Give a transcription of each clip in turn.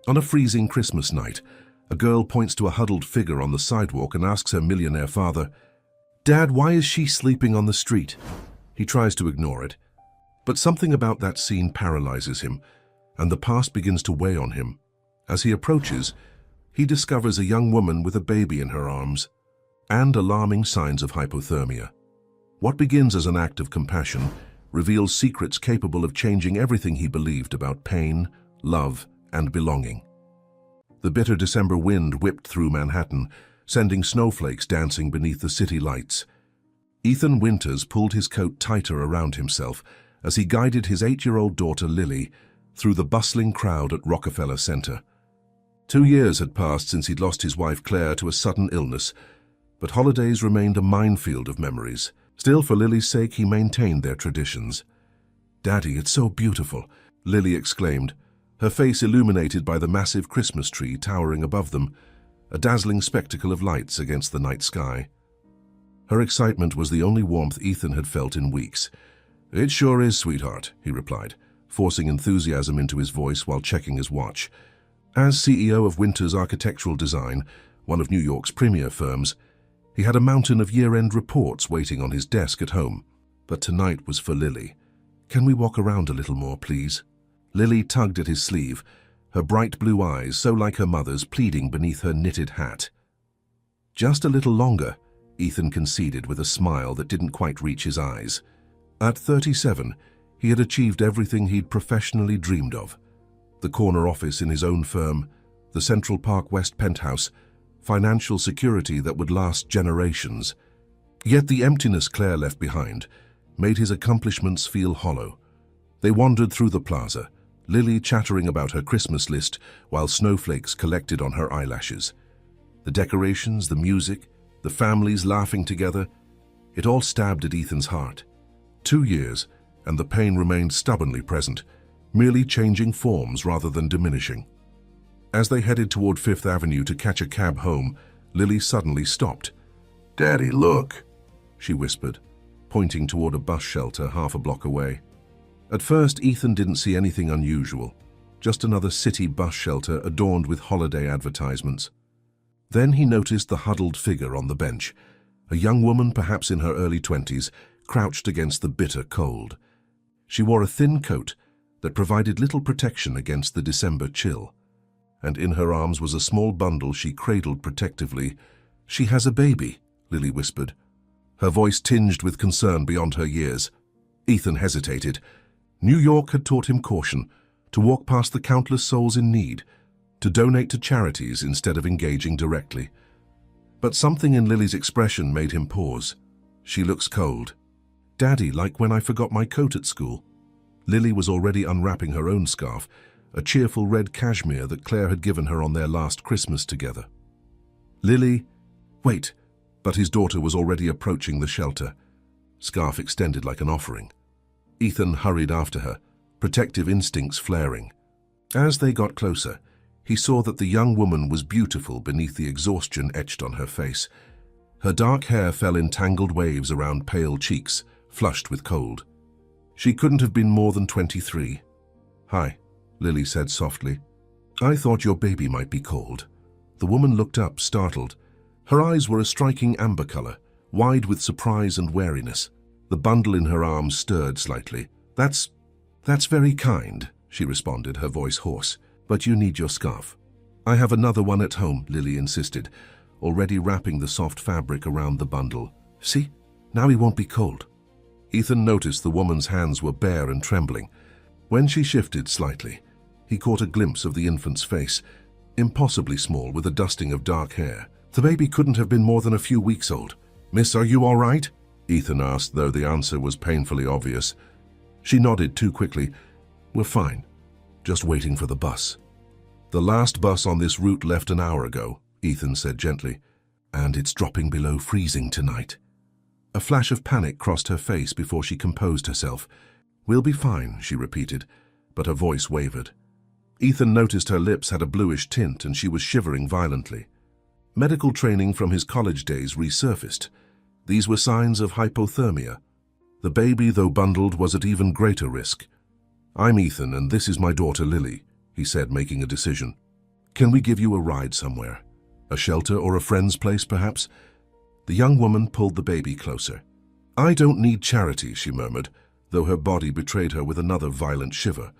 On a freezing Christmas night, a girl points to a huddled figure on the sidewalk and asks her millionaire father, "Dad, why is she sleeping on the street?" He tries to ignore it, but something about that scene paralyzes him, and the past begins to weigh on him. As he approaches, he discovers a young woman with a baby in her arms and alarming signs of hypothermia. What begins as an act of compassion reveals secrets capable of changing everything he believed about pain, love, and belonging. The bitter December wind whipped through Manhattan, sending snowflakes dancing beneath the city lights. Ethan Winters pulled his coat tighter around himself as he guided his 8-year-old daughter Lily through the bustling crowd at Rockefeller Center. 2 years had passed since he'd lost his wife Claire to a sudden illness, but holidays remained a minefield of memories. Still, for Lily's sake, he maintained their traditions. "Daddy, it's so beautiful," Lily exclaimed, her face illuminated by the massive Christmas tree towering above them, a dazzling spectacle of lights against the night sky. Her excitement was the only warmth Ethan had felt in weeks. "It sure is, sweetheart," he replied, forcing enthusiasm into his voice while checking his watch. As CEO of Winters Architectural Design, one of New York's premier firms, he had a mountain of year-end reports waiting on his desk at home. But tonight was for Lily. "Can we walk around a little more, please?" Lily tugged at his sleeve, her bright blue eyes so like her mother's pleading beneath her knitted hat. "Just a little longer," Ethan conceded with a smile that didn't quite reach his eyes. At 37, he had achieved everything he'd professionally dreamed of. The corner office in his own firm, the Central Park West penthouse, financial security that would last generations. Yet the emptiness Claire left behind made his accomplishments feel hollow. They wandered through the plaza, Lily chattering about her Christmas list while snowflakes collected on her eyelashes. The decorations, the music, the families laughing together, it all stabbed at Ethan's heart. 2 years, and the pain remained stubbornly present, merely changing forms rather than diminishing. As they headed toward Fifth Avenue to catch a cab home, Lily suddenly stopped. "Daddy, look," she whispered, pointing toward a bus shelter half a block away. At first, Ethan didn't see anything unusual, just another city bus shelter adorned with holiday advertisements. Then he noticed the huddled figure on the bench, a young woman perhaps in her early 20s, crouched against the bitter cold. She wore a thin coat that provided little protection against the December chill, and in her arms was a small bundle she cradled protectively. "She has a baby," Lily whispered, her voice tinged with concern beyond her years. Ethan hesitated. New York had taught him caution, to walk past the countless souls in need, to donate to charities instead of engaging directly. But something in Lily's expression made him pause. "She looks cold." "Daddy, like when I forgot my coat at school." Lily was already unwrapping her own scarf, a cheerful red cashmere that Claire had given her on their last Christmas together. "Lily, wait," but his daughter was already approaching the shelter, scarf extended like an offering. Ethan hurried after her, protective instincts flaring. As they got closer, he saw that the young woman was beautiful beneath the exhaustion etched on her face. Her dark hair fell in tangled waves around pale cheeks, flushed with cold. She couldn't have been more than 23. "Hi," Lily said softly. "I thought your baby might be cold." The woman looked up, startled. Her eyes were a striking amber color, wide with surprise and wariness. The bundle in her arms stirred slightly. That's very kind," she responded, her voice hoarse. "But you need your scarf." "I have another one at home," Lily insisted, already wrapping the soft fabric around the bundle. "See? Now he won't be cold." Ethan noticed the woman's hands were bare and trembling. When she shifted slightly, he caught a glimpse of the infant's face, impossibly small with a dusting of dark hair. "The baby couldn't have been more than a few weeks old." "Miss, are you all right?" Ethan asked, though the answer was painfully obvious. She nodded too quickly. "We're fine. Just waiting for the bus." "The last bus on this route left an hour ago," Ethan said gently. "And it's dropping below freezing tonight." A flash of panic crossed her face before she composed herself. "We'll be fine," she repeated, but her voice wavered. Ethan noticed her lips had a bluish tint and she was shivering violently. Medical training from his college days resurfaced. These were signs of hypothermia. The baby, though bundled, was at even greater risk. "I'm Ethan, and this is my daughter Lily," he said, making a decision. Can we give you a ride somewhere? A shelter or a friend's place, perhaps? The young woman pulled the baby closer. I don't need charity, she murmured, though her body betrayed her with another violent shiver.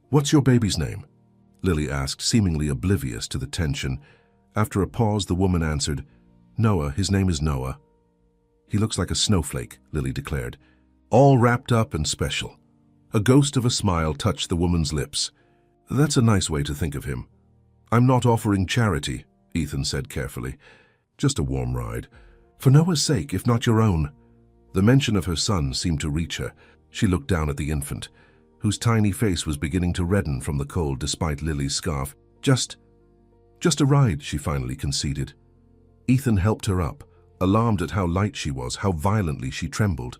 What's your baby's name? Lily asked, seemingly oblivious to the tension. After a pause, the woman answered, Noah, his name is Noah. He looks like a snowflake, Lily declared, all wrapped up and special. A ghost of a smile touched the woman's lips. That's a nice way to think of him. I'm not offering charity, Ethan said carefully. Just a warm ride. For Noah's sake, if not your own. The mention of her son seemed to reach her. She looked down at the infant, whose tiny face was beginning to redden from the cold despite Lily's scarf. Just a ride, she finally conceded. Ethan helped her up, alarmed at how light she was, how violently she trembled.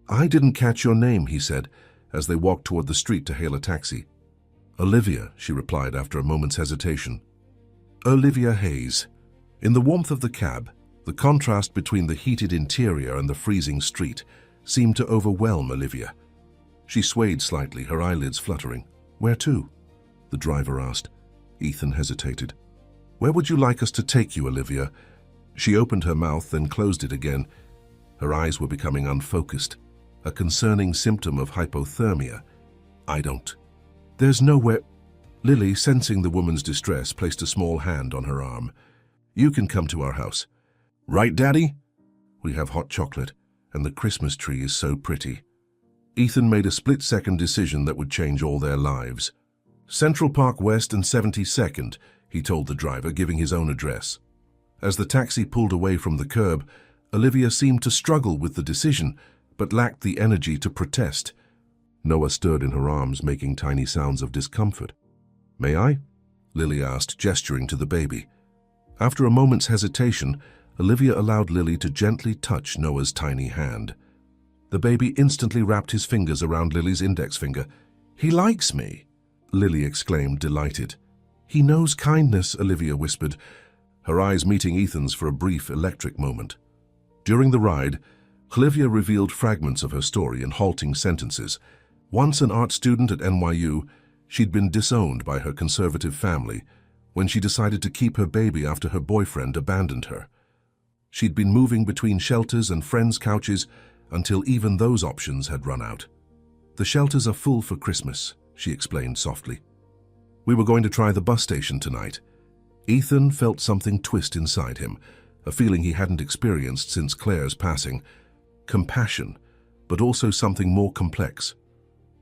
I didn't catch your name, he said, as they walked toward the street to hail a taxi. Olivia, she replied after a moment's hesitation. Olivia Hayes. In the warmth of the cab, the contrast between the heated interior and the freezing street seemed to overwhelm Olivia. She swayed slightly, her eyelids fluttering. Where to? The driver asked. Ethan hesitated. Where would you like us to take you, Olivia? She opened her mouth, then closed it again. Her eyes were becoming unfocused, a concerning symptom of hypothermia. I don't. There's nowhere. Lily, sensing the woman's distress, placed a small hand on her arm. You can come to our house. Right, Daddy? We have hot chocolate, and the Christmas tree is so pretty. Ethan made a split-second decision that would change all their lives. Central Park West and 72nd, he told the driver, giving his own address. As the taxi pulled away from the curb, Olivia seemed to struggle with the decision, but lacked the energy to protest. Noah stirred in her arms, making tiny sounds of discomfort. May I? Lily asked, gesturing to the baby. After a moment's hesitation, Olivia allowed Lily to gently touch Noah's tiny hand. The baby instantly wrapped his fingers around Lily's index finger. He likes me, Lily exclaimed, delighted. He knows kindness, Olivia whispered, her eyes meeting Ethan's for a brief electric moment. During the ride, Olivia revealed fragments of her story in halting sentences. Once an art student at NYU, she'd been disowned by her conservative family when she decided to keep her baby after her boyfriend abandoned her. She'd been moving between shelters and friends' couches until even those options had run out. The shelters are full for Christmas, she explained softly. We were going to try the bus station tonight. Ethan felt something twist inside him, a feeling he hadn't experienced since Claire's passing. Compassion, but also something more complex.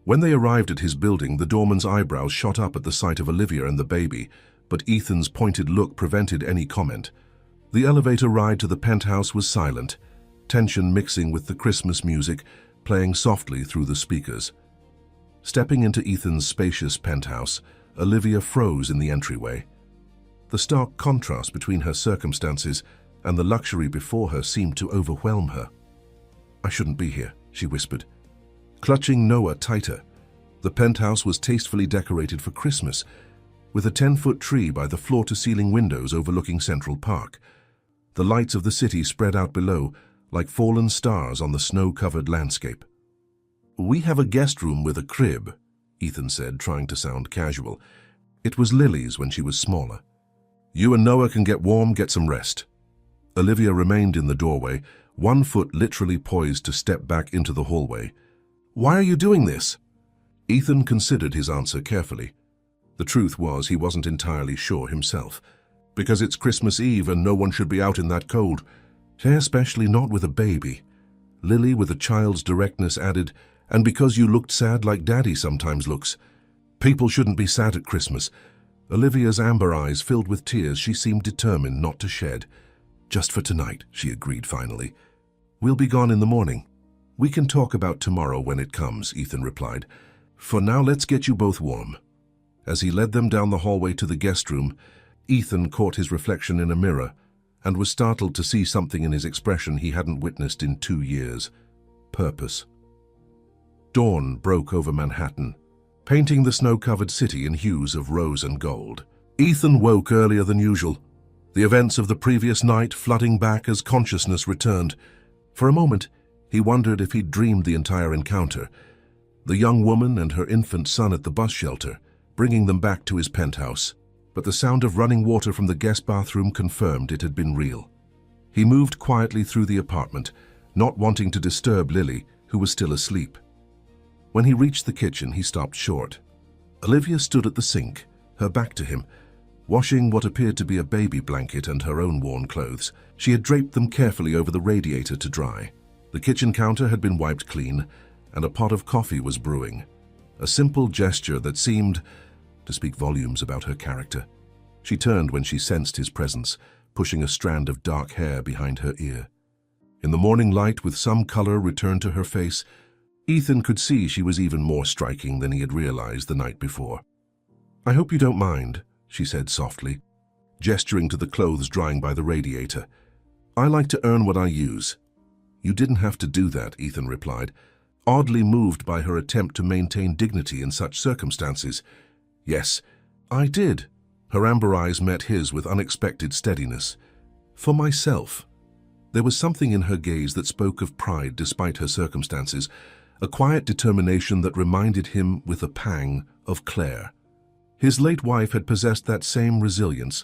When they arrived at his building, the doorman's eyebrows shot up at the sight of Olivia and the baby, but Ethan's pointed look prevented any comment. The elevator ride to the penthouse was silent, tension mixing with the Christmas music playing softly through the speakers. Stepping into Ethan's spacious penthouse, Olivia froze in the entryway. The stark contrast between her circumstances and the luxury before her seemed to overwhelm her. I shouldn't be here, she whispered. Clutching Noah tighter, the penthouse was tastefully decorated for Christmas, with a 10-foot tree by the floor-to-ceiling windows overlooking Central Park. The lights of the city spread out below, like fallen stars on the snow-covered landscape. We have a guest room with a crib, Ethan said, trying to sound casual. It was Lily's when she was smaller. You and Noah can get warm, get some rest. Olivia remained in the doorway, one foot literally poised to step back into the hallway. Why are you doing this? Ethan considered his answer carefully. The truth was he wasn't entirely sure himself. Because it's Christmas Eve and no one should be out in that cold. Especially not with a baby. Lily, with a child's directness, added, and because you looked sad like Daddy sometimes looks. People shouldn't be sad at Christmas. Olivia's amber eyes filled with tears. She seemed determined not to shed. Just for tonight, she agreed finally. We'll be gone in the morning. We can talk about tomorrow when it comes, Ethan replied. For now, let's get you both warm. As he led them down the hallway to the guest room, Ethan caught his reflection in a mirror and was startled to see something in his expression he hadn't witnessed in 2 years. Purpose. Dawn broke over Manhattan, painting the snow-covered city in hues of rose and gold. Ethan woke earlier than usual, the events of the previous night flooding back as consciousness returned. For a moment, he wondered if he'd dreamed the entire encounter. The young woman and her infant son at the bus shelter, bringing them back to his penthouse. but the sound of running water from the guest bathroom confirmed it had been real. He moved quietly through the apartment, not wanting to disturb Lily, who was still asleep. When he reached the kitchen, he stopped short. Olivia stood at the sink, her back to him, washing what appeared to be a baby blanket and her own worn clothes. She had draped them carefully over the radiator to dry. The kitchen counter had been wiped clean, and a pot of coffee was brewing. A simple gesture that seemed to speak volumes about her character. She turned when she sensed his presence, pushing a strand of dark hair behind her ear. In the morning light, with some color returned to her face, Ethan could see she was even more striking than he had realized the night before. "I hope you don't mind," she said softly, gesturing to the clothes drying by the radiator. "I like to earn what I use." "You didn't have to do that," Ethan replied, oddly moved by her attempt to maintain dignity in such circumstances. "Yes, I did." Her amber eyes met his with unexpected steadiness. "For myself." There was something in her gaze that spoke of pride despite her circumstances, a quiet determination that reminded him with a pang of Claire. His late wife had possessed that same resilience,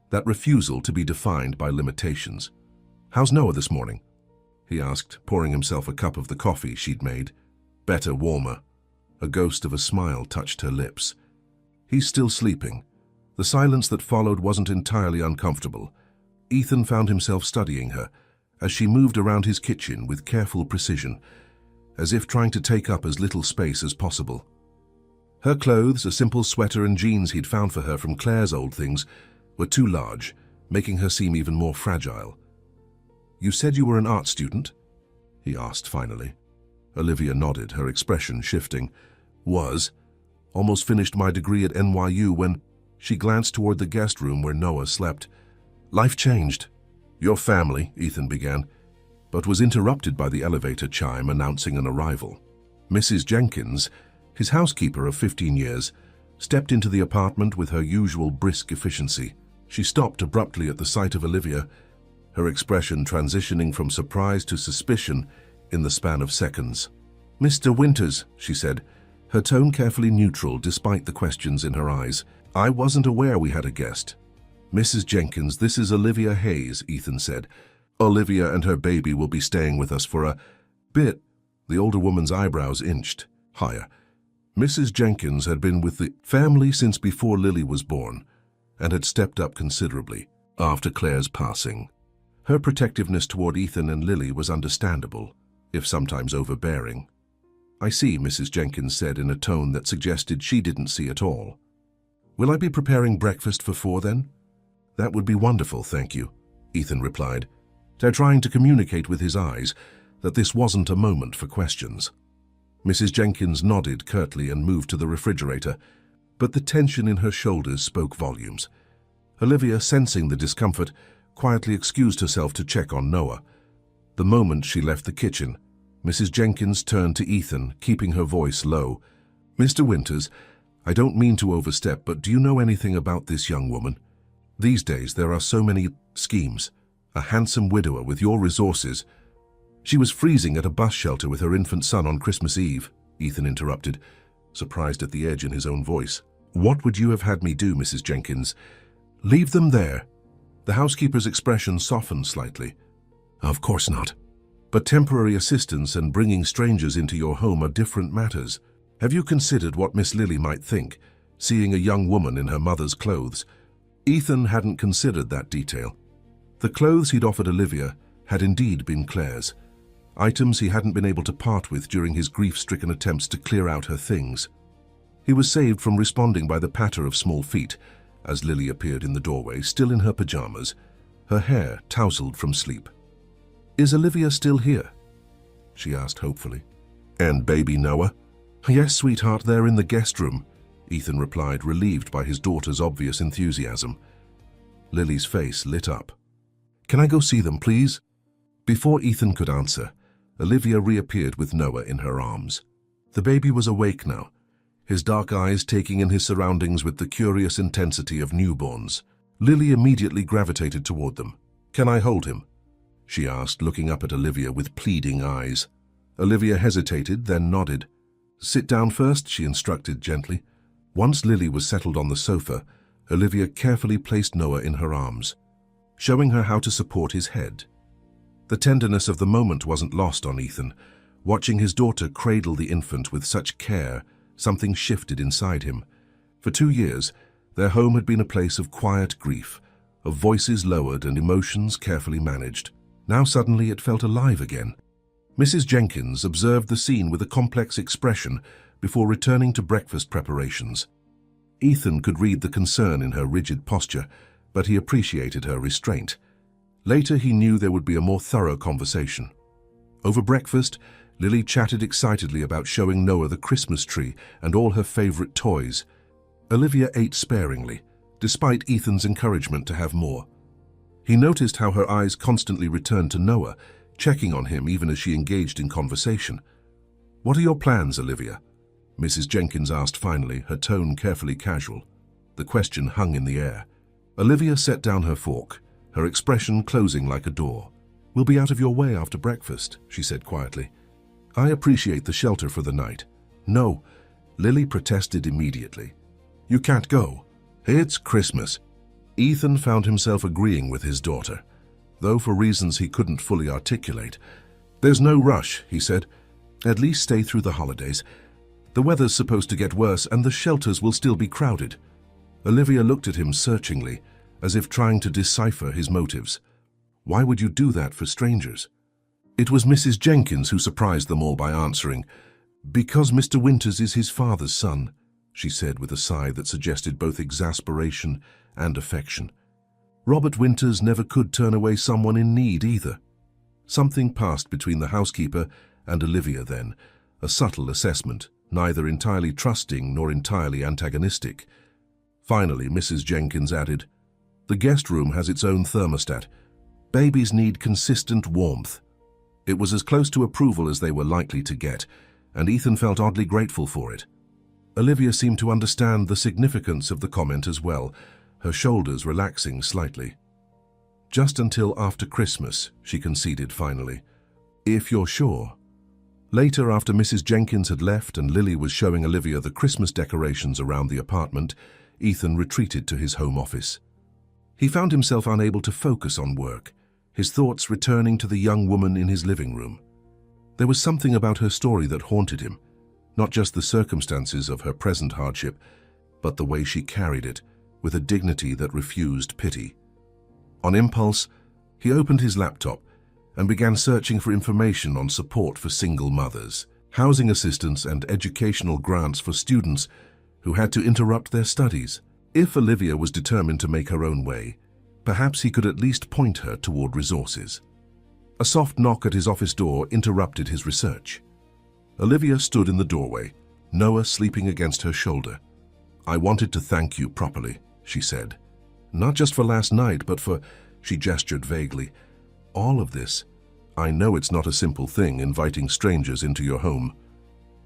that refusal to be defined by limitations. "How's Noah this morning?" he asked, pouring himself a cup of the coffee she'd made. "Better, warmer." A ghost of a smile touched her lips. "He's still sleeping." The silence that followed wasn't entirely uncomfortable. Ethan found himself studying her as she moved around his kitchen with careful precision, as if trying to take up as little space as possible. Her clothes, a simple sweater and jeans he'd found for her from Claire's old things, were too large, making her seem even more fragile. "You said you were an art student?" he asked finally. Olivia nodded, her expression shifting. "Was. Almost finished my degree at NYU when..." She glanced toward the guest room where Noah slept. "Life changed." "Your family," Ethan began, but was interrupted by the elevator chime announcing an arrival. Mrs. Jenkins, his housekeeper of 15 years, stepped into the apartment with her usual brisk efficiency. She stopped abruptly at the sight of Olivia, her expression transitioning from surprise to suspicion in the span of seconds. "Mr. Winters," she said, her tone carefully neutral despite the questions in her eyes. "I wasn't aware we had a guest." "Mrs. Jenkins, this is Olivia Hayes," Ethan said. "Olivia and her baby will be staying with us for a bit." The older woman's eyebrows inched higher. Mrs. Jenkins had been with the family since before Lily was born and had stepped up considerably after Claire's passing. Her protectiveness toward Ethan and Lily was understandable, if sometimes overbearing. "I see," Mrs. Jenkins said in a tone that suggested she didn't see at all. "Will I be preparing breakfast for 4 then?" "That would be wonderful, thank you," Ethan replied, trying to communicate with his eyes that this wasn't a moment for questions. Mrs. Jenkins nodded curtly and moved to the refrigerator, but the tension in her shoulders spoke volumes. Olivia, sensing the discomfort, quietly excused herself to check on Noah. The moment she left the kitchen, Mrs. Jenkins turned to Ethan, keeping her voice low. "Mr. Winters, I don't mean to overstep, but do you know anything about this young woman? These days there are so many schemes. A handsome widower with your resources..." "She was freezing at a bus shelter with her infant son on Christmas Eve," Ethan interrupted, surprised at the edge in his own voice. "What would you have had me do, Mrs. Jenkins?" "Leave them there." The housekeeper's expression softened slightly. "Of course not. But temporary assistance and bringing strangers into your home are different matters. Have you considered what Miss Lily might think, seeing a young woman in her mother's clothes?" Ethan hadn't considered that detail. The clothes he'd offered Olivia had indeed been Claire's, items he hadn't been able to part with during his grief-stricken attempts to clear out her things. He was saved from responding by the patter of small feet as Lily appeared in the doorway, still in her pajamas, her hair tousled from sleep. "Is Olivia still here?" she asked hopefully. "And baby Noah?" "Yes, sweetheart, they're in the guest room," Ethan replied, relieved by his daughter's obvious enthusiasm. Lily's face lit up. "Can I go see them, please?" Before Ethan could answer, Olivia reappeared with Noah in her arms. The baby was awake now, his dark eyes taking in his surroundings with the curious intensity of newborns. Lily immediately gravitated toward them. "Can I hold him?" she asked, looking up at Olivia with pleading eyes. Olivia hesitated, then nodded. "Sit down first," she instructed gently. Once Lily was settled on the sofa, Olivia carefully placed Noah in her arms, showing her how to support his head. The tenderness of the moment wasn't lost on Ethan. Watching his daughter cradle the infant with such care, something shifted inside him. For 2 years, their home had been a place of quiet grief, of voices lowered and emotions carefully managed. Now suddenly it felt alive again. Mrs. Jenkins observed the scene with a complex expression before returning to breakfast preparations. Ethan could read the concern in her rigid posture, but he appreciated her restraint. Later he knew there would be a more thorough conversation. Over breakfast, Lily chatted excitedly about showing Noah the Christmas tree and all her favorite toys. Olivia ate sparingly, despite Ethan's encouragement to have more. He noticed how her eyes constantly returned to Noah, checking on him even as she engaged in conversation. "What are your plans, Olivia?" Mrs. Jenkins asked finally, her tone carefully casual. The question hung in the air. Olivia set down her fork, her expression closing like a door. "We'll be out of your way after breakfast," she said quietly. "I appreciate the shelter for the night." "No," Lily protested immediately. "You can't go. It's Christmas." Ethan found himself agreeing with his daughter, though for reasons he couldn't fully articulate. "There's no rush," he said. "At least stay through the holidays. The weather's supposed to get worse and the shelters will still be crowded." Olivia looked at him searchingly, as if trying to decipher his motives. Why would you do that for strangers? It was Mrs. Jenkins who surprised them all by answering, "Because Mr. Winters is his father's son," she said with a sigh that suggested both exasperation and affection. "Robert Winters never could turn away someone in need either." Something passed between the housekeeper and Olivia then, a subtle assessment, neither entirely trusting nor entirely antagonistic. Finally, Mrs. Jenkins added, "The guest room has its own thermostat. Babies need consistent warmth." It was as close to approval as they were likely to get, and Ethan felt oddly grateful for it. Olivia seemed to understand the significance of the comment as well, her shoulders relaxing slightly. "Just until after Christmas," she conceded finally. "If you're sure." Later, after Mrs. Jenkins had left and Lily was showing Olivia the Christmas decorations around the apartment, Ethan retreated to his home office. He found himself unable to focus on work, his thoughts returning to the young woman in his living room. There was something about her story that haunted him, not just the circumstances of her present hardship, but the way she carried it, with a dignity that refused pity. On impulse, he opened his laptop and began searching for information on support for single mothers, housing assistance and educational grants for students who had to interrupt their studies. If Olivia was determined to make her own way, perhaps he could at least point her toward resources. A soft knock at his office door interrupted his research. Olivia stood in the doorway, Noah sleeping against her shoulder. "I wanted to thank you properly," she said. "Not just for last night, but for," she gestured vaguely, "all of this. I know it's not a simple thing inviting strangers into your home."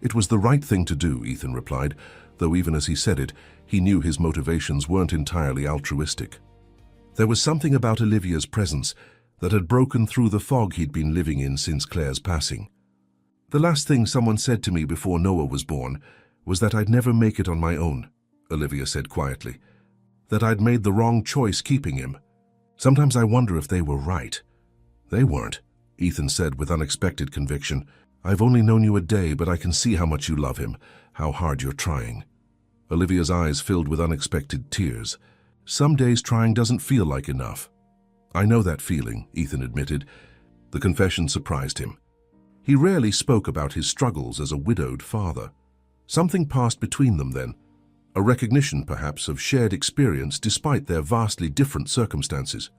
"It was the right thing to do," Ethan replied, though even as he said it, he knew his motivations weren't entirely altruistic. There was something about Olivia's presence that had broken through the fog he'd been living in since Claire's passing. "The last thing someone said to me before Noah was born was that I'd never make it on my own," Olivia said quietly. "That I'd made the wrong choice keeping him. Sometimes I wonder if they were right." "They weren't," Ethan said with unexpected conviction. "I've only known you a day, but I can see how much you love him, how hard you're trying." Olivia's eyes filled with unexpected tears. "Some days trying doesn't feel like enough." "I know that feeling," Ethan admitted. The confession surprised him. He rarely spoke about his struggles as a widowed father. Something passed between them then, a recognition perhaps of shared experience despite their vastly different circumstances.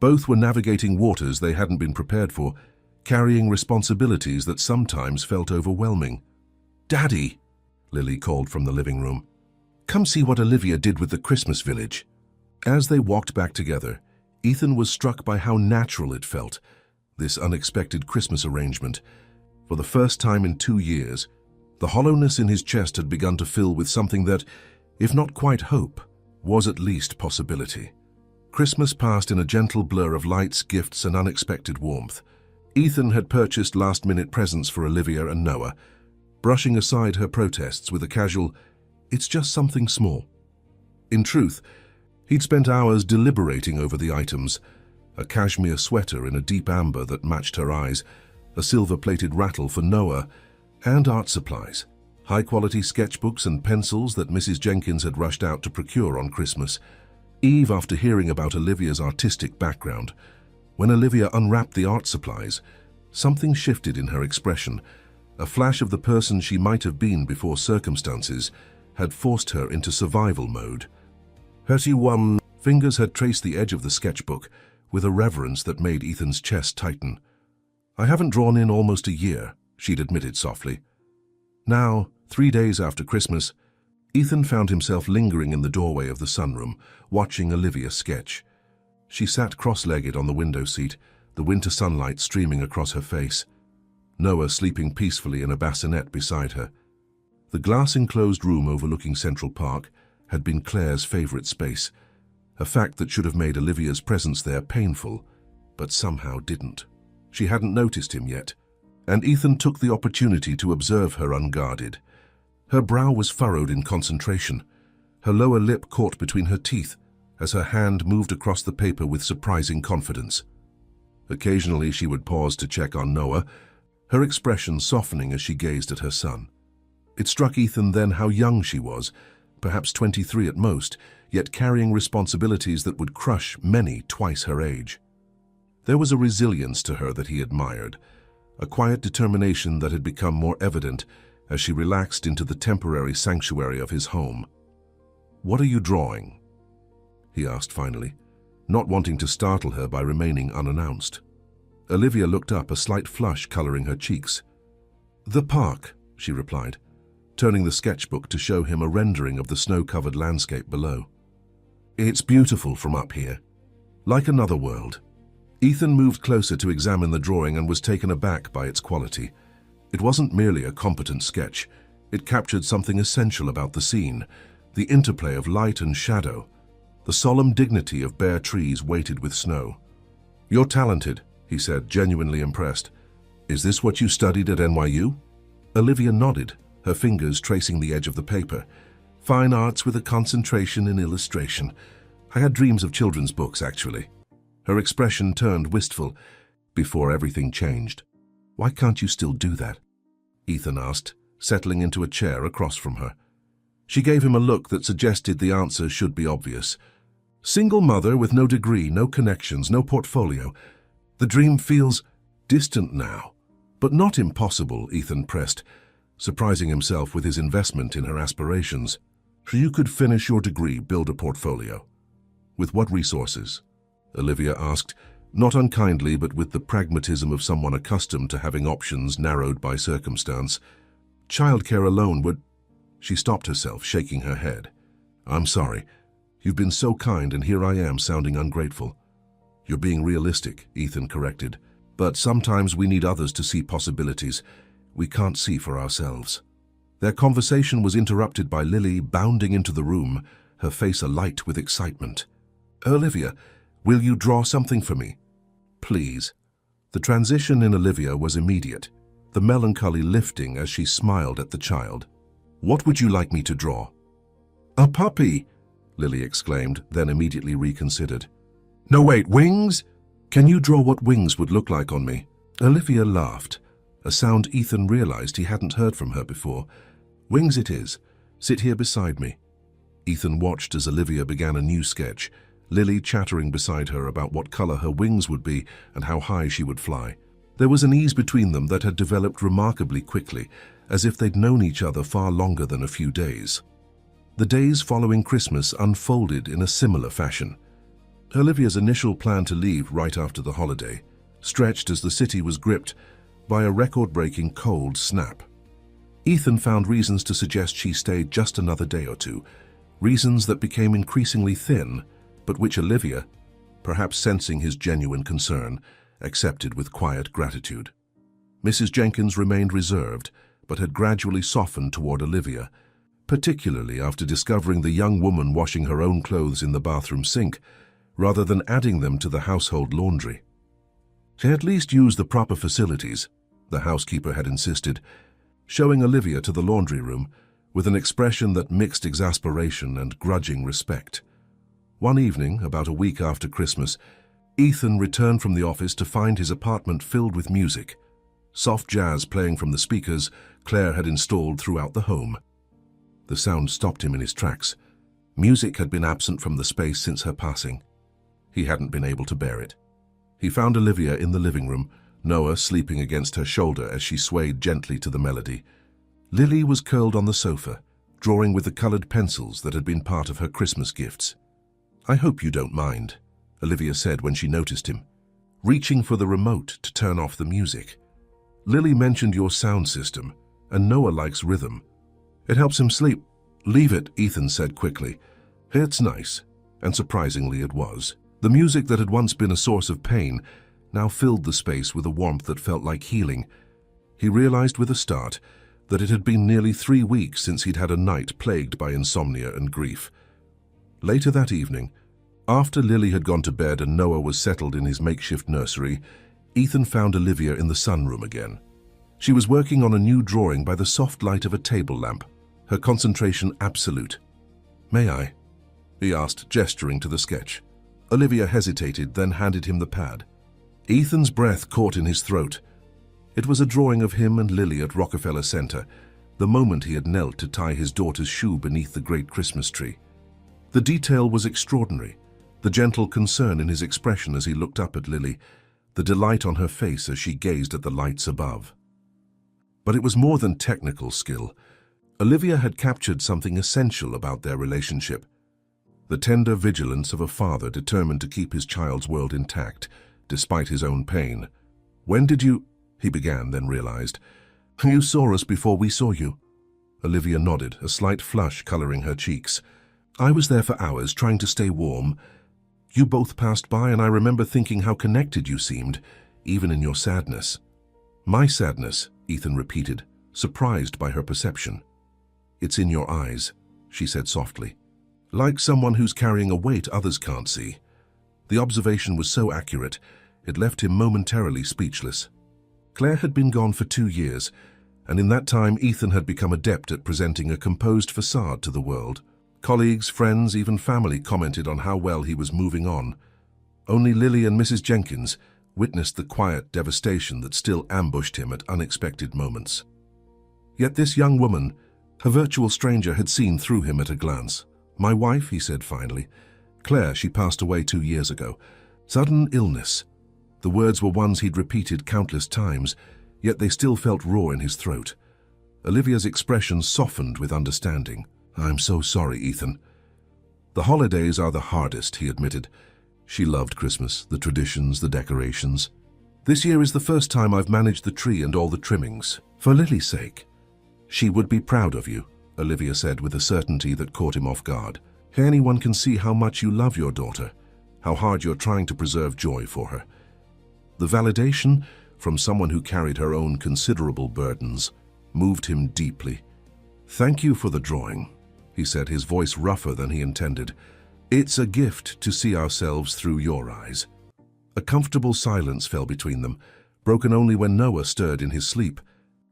Both were navigating waters they hadn't been prepared for, carrying responsibilities that sometimes felt overwhelming. "Daddy," Lily called from the living room. "Come see what Olivia did with the Christmas village." As they walked back together, Ethan was struck by how natural it felt, this unexpected Christmas arrangement. For the first time in 2 years, the hollowness in his chest had begun to fill with something that, if not quite hope, was at least possibility. Christmas passed in a gentle blur of lights, gifts, and unexpected warmth. Ethan had purchased last-minute presents for Olivia and Noah, brushing aside her protests with a casual, "It's just something small." In truth, He'd spent hours deliberating over the items: a cashmere sweater in a deep amber that matched her eyes, a silver-plated rattle for Noah, and art supplies, high-quality sketchbooks and pencils that Mrs. Jenkins had rushed out to procure on Christmas. Eve, after hearing about Olivia's artistic background, when Olivia unwrapped the art supplies, something shifted in her expression. A flash of the person she might have been before circumstances had forced her into survival mode. Her fingers had traced the edge of the sketchbook with a reverence that made Ethan's chest tighten. "I haven't drawn in almost a year," she'd admitted softly. Now, 3 days after Christmas, Ethan found himself lingering in the doorway of the sunroom, watching Olivia sketch. She sat cross-legged on the window seat, the winter sunlight streaming across her face. Noah sleeping peacefully in a bassinet beside her. The glass-enclosed room overlooking Central Park had been Claire's favorite space, a fact that should have made Olivia's presence there painful, but somehow didn't. She hadn't noticed him yet, and Ethan took the opportunity to observe her unguarded. Her brow was furrowed in concentration, her lower lip caught between her teeth as her hand moved across the paper with surprising confidence. Occasionally she would pause to check on Noah, her expression softening as she gazed at her son. It struck Ethan then how young she was, perhaps 23 at most, yet carrying responsibilities that would crush many twice her age. There was a resilience to her that he admired, a quiet determination that had become more evident as she relaxed into the temporary sanctuary of his home. "What are you drawing?" he asked finally, not wanting to startle her by remaining unannounced. Olivia looked up, a slight flush coloring her cheeks. "The park," she replied, turning the sketchbook to show him a rendering of the snow-covered landscape below. "It's beautiful from up here, like another world." Ethan moved closer to examine the drawing and was taken aback by its quality. It wasn't merely a competent sketch. It captured something essential about the scene, the interplay of light and shadow, the solemn dignity of bare trees weighted with snow. "You're talented," he said, genuinely impressed. "Is this what you studied at NYU?" Olivia nodded, her fingers tracing the edge of the paper. "Fine arts with a concentration in illustration. I had dreams of children's books, actually." Her expression turned wistful before everything changed. "Why can't you still do that?" Ethan asked, settling into a chair across from her. She gave him a look that suggested the answer should be obvious. "Single mother with no degree, no connections, no portfolio. The dream feels distant now, but not impossible," Ethan pressed, surprising himself with his investment in her aspirations. "So you could finish your degree, build a portfolio. With what resources?" Olivia asked, not unkindly but with the pragmatism of someone accustomed to having options narrowed by circumstance. "Childcare alone would—" She stopped herself, shaking her head. "I'm sorry. You've been so kind, and here I am sounding ungrateful." "You're being realistic," Ethan corrected. "But sometimes we need others to see possibilities we can't see for ourselves." Their conversation was interrupted by Lily bounding into the room, her face alight with excitement. "Olivia, will you draw something for me?" "Please." The transition in Olivia was immediate, the melancholy lifting as she smiled at the child. "What would you like me to draw?" "A puppy," Lily exclaimed, then immediately reconsidered. "No, wait, wings? Can you draw what wings would look like on me?" Olivia laughed, a sound Ethan realized he hadn't heard from her before. "Wings it is. Sit here beside me." Ethan watched as Olivia began a new sketch, Lily chattering beside her about what color her wings would be and how high she would fly. There was an ease between them that had developed remarkably quickly, as if they'd known each other far longer than a few days. The days following Christmas unfolded in a similar fashion. Olivia's initial plan to leave right after the holiday stretched as the city was gripped by a record-breaking cold snap. Ethan found reasons to suggest she stayed just another day or two, reasons that became increasingly thin, but which Olivia, perhaps sensing his genuine concern, accepted with quiet gratitude. Mrs. Jenkins remained reserved, but had gradually softened toward Olivia, particularly after discovering the young woman washing her own clothes in the bathroom sink, rather than adding them to the household laundry. She at least used the proper facilities, the housekeeper had insisted, showing Olivia to the laundry room with an expression that mixed exasperation and grudging respect. One evening, about a week after Christmas, Ethan returned from the office to find his apartment filled with music. Soft jazz playing from the speakers Claire had installed throughout the home. The sound stopped him in his tracks. Music had been absent from the space since her passing. He hadn't been able to bear it. He found Olivia in the living room, Noah sleeping against her shoulder as she swayed gently to the melody. Lily was curled on the sofa, drawing with the colored pencils that had been part of her Christmas gifts. "I hope you don't mind," Olivia said when she noticed him, reaching for the remote to turn off the music. "Lily mentioned your sound system, and Noah likes rhythm. It helps him sleep." "Leave it," Ethan said quickly. "It's nice." And surprisingly it was. The music that had once been a source of pain now filled the space with a warmth that felt like healing. He realized with a start that it had been nearly 3 weeks since he'd had a night plagued by insomnia and grief. Later that evening, after Lily had gone to bed and Noah was settled in his makeshift nursery, Ethan found Olivia in the sunroom again. She was working on a new drawing by the soft light of a table lamp, her concentration absolute. "May I?" he asked, gesturing to the sketch. Olivia hesitated, then handed him the pad. Ethan's breath caught in his throat. It was a drawing of him and Lily at Rockefeller Center, the moment he had knelt to tie his daughter's shoe beneath the great Christmas tree. The detail was extraordinary, the gentle concern in his expression as he looked up at Lily, the delight on her face as she gazed at the lights above. But it was more than technical skill. Olivia had captured something essential about their relationship. The tender vigilance of a father determined to keep his child's world intact, despite his own pain. "When did you—" he began, then realized. "You saw us before we saw you." Olivia nodded, a slight flush coloring her cheeks. "I was there for hours, trying to stay warm. You both passed by, and I remember thinking how connected you seemed, even in your sadness." "My sadness," Ethan repeated, surprised by her perception. "It's in your eyes," she said softly. "Like someone who's carrying a weight others can't see." The observation was so accurate, it left him momentarily speechless. Claire had been gone for 2 years, and in that time Ethan had become adept at presenting a composed facade to the world. Colleagues, friends, even family commented on how well he was moving on. Only Lily and Mrs. Jenkins witnessed the quiet devastation that still ambushed him at unexpected moments. Yet this young woman, a virtual stranger, had seen through him at a glance. "My wife," he said finally. "Claire, she passed away 2 years ago. Sudden illness." The words were ones he'd repeated countless times, yet they still felt raw in his throat. Olivia's expression softened with understanding. "I'm so sorry, Ethan." "The holidays are the hardest," he admitted. She loved Christmas, the traditions, the decorations. "This year is the first time I've managed the tree and all the trimmings. For Lily's sake." "She would be proud of you," Olivia said with a certainty that caught him off guard. "Anyone can see how much you love your daughter, how hard you're trying to preserve joy for her." The validation from someone who carried her own considerable burdens moved him deeply. "Thank you for the drawing," he said, his voice rougher than he intended. "It's a gift to see ourselves through your eyes." A comfortable silence fell between them, broken only when Noah stirred in his sleep,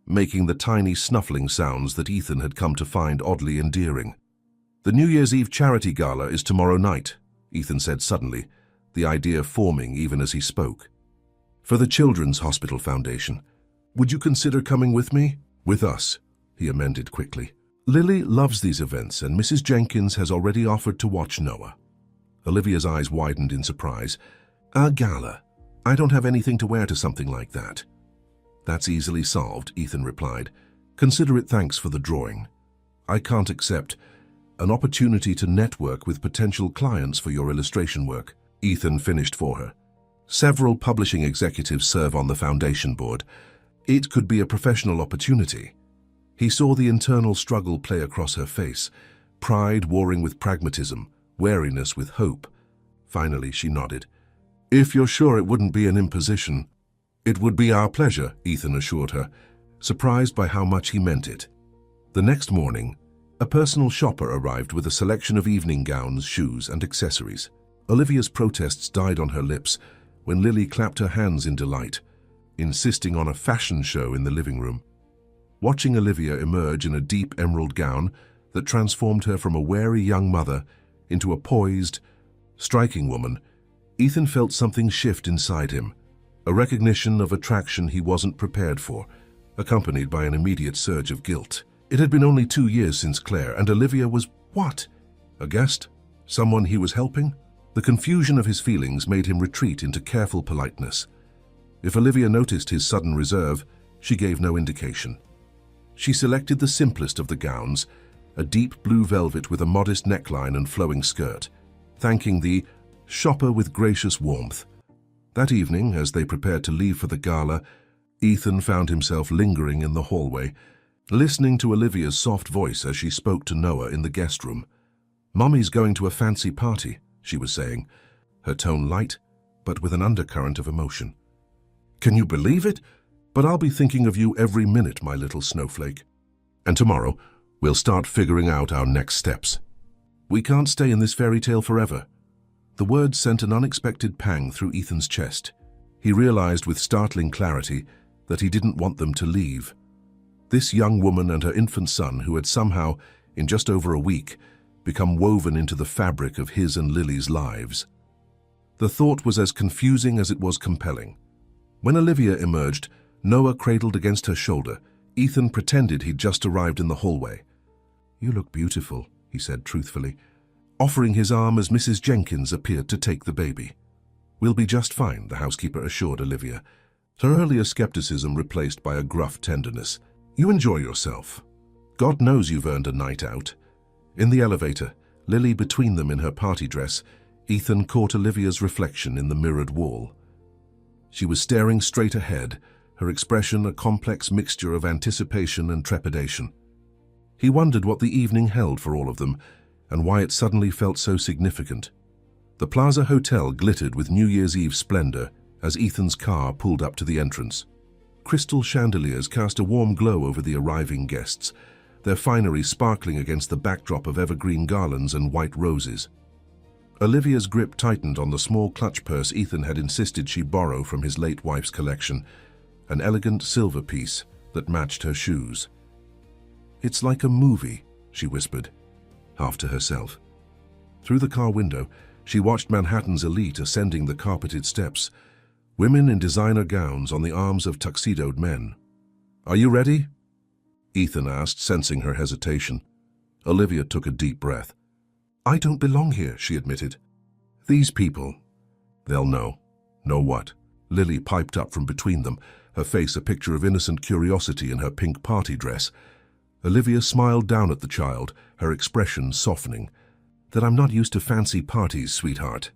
making the tiny snuffling sounds that Ethan had come to find oddly endearing. "The New Year's Eve charity gala is tomorrow night," Ethan said suddenly, the idea forming even as he spoke. "For the Children's Hospital Foundation. Would you consider coming with me?" "With us," he amended quickly. "Lily loves these events, and Mrs. Jenkins has already offered to watch Noah." Olivia's eyes widened in surprise. "A gala? I don't have anything to wear to something like that." "That's easily solved," Ethan replied. "Consider it thanks for the drawing. I can't accept an opportunity to network with potential clients for your illustration work." Ethan finished for her. "Several publishing executives serve on the foundation board. It could be a professional opportunity." He saw the internal struggle play across her face, pride warring with pragmatism, wariness with hope. Finally, she nodded. "If you're sure it wouldn't be an imposition." "It would be our pleasure," Ethan assured her, surprised by how much he meant it. The next morning, a personal shopper arrived with a selection of evening gowns, shoes, and accessories. Olivia's protests died on her lips when Lily clapped her hands in delight, insisting on a fashion show in the living room. Watching Olivia emerge in a deep emerald gown that transformed her from a wary young mother into a poised, Striking woman, Ethan felt something shift inside him, a recognition of attraction he wasn't prepared for, accompanied by an immediate surge of guilt. It had been only 2 years since Claire, and Olivia was what? A guest? Someone he was helping? The confusion of his feelings made him retreat into careful politeness. If Olivia noticed his sudden reserve, she gave no indication. She selected the simplest of the gowns, a deep blue velvet with a modest neckline and flowing skirt, thanking the shopper with gracious warmth. That evening, as they prepared to leave for the gala, Ethan found himself lingering in the hallway, listening to Olivia's soft voice as she spoke to Noah in the guest room. "Mommy's going to a fancy party," she was saying, her tone light, but with an undercurrent of emotion. "Can you believe it? But I'll be thinking of you every minute, my little snowflake. And tomorrow, we'll start figuring out our next steps. We can't stay in this fairy tale forever." The words sent an unexpected pang through Ethan's chest. He realized with startling clarity that he didn't want them to leave. This young woman and her infant son, who had somehow, in just over a week, become woven into the fabric of his and Lily's lives. The thought was as confusing as it was compelling. When Olivia emerged, Noah cradled against her shoulder. Ethan pretended he'd just arrived in the hallway. "You look beautiful," he said truthfully, offering his arm as Mrs. Jenkins appeared to take the baby. "We'll be just fine," the housekeeper assured Olivia, her earlier skepticism replaced by a gruff tenderness. "You enjoy yourself. God knows you've earned a night out." In the elevator, Lily between them in her party dress, Ethan caught Olivia's reflection in the mirrored wall. She was staring straight ahead, her expression a complex mixture of anticipation and trepidation. He wondered what the evening held for all of them, and why it suddenly felt so significant. The Plaza Hotel glittered with New Year's Eve splendor as Ethan's car pulled up to the entrance. Crystal chandeliers cast a warm glow over the arriving guests, their finery sparkling against the backdrop of evergreen garlands and white roses. Olivia's grip tightened on the small clutch purse Ethan had insisted she borrow from his late wife's collection, an elegant silver piece that matched her shoes. "It's like a movie," she whispered, half to herself. Through the car window, she watched Manhattan's elite ascending the carpeted steps, women in designer gowns on the arms of tuxedoed men. "Are you ready?" Ethan asked, sensing her hesitation. Olivia took a deep breath. "I don't belong here," she admitted. "These people, they'll know." "Know what?" Lily piped up from between them, her face a picture of innocent curiosity in her pink party dress. Olivia smiled down at the child, her expression softening. "That I'm not used to fancy parties, sweetheart."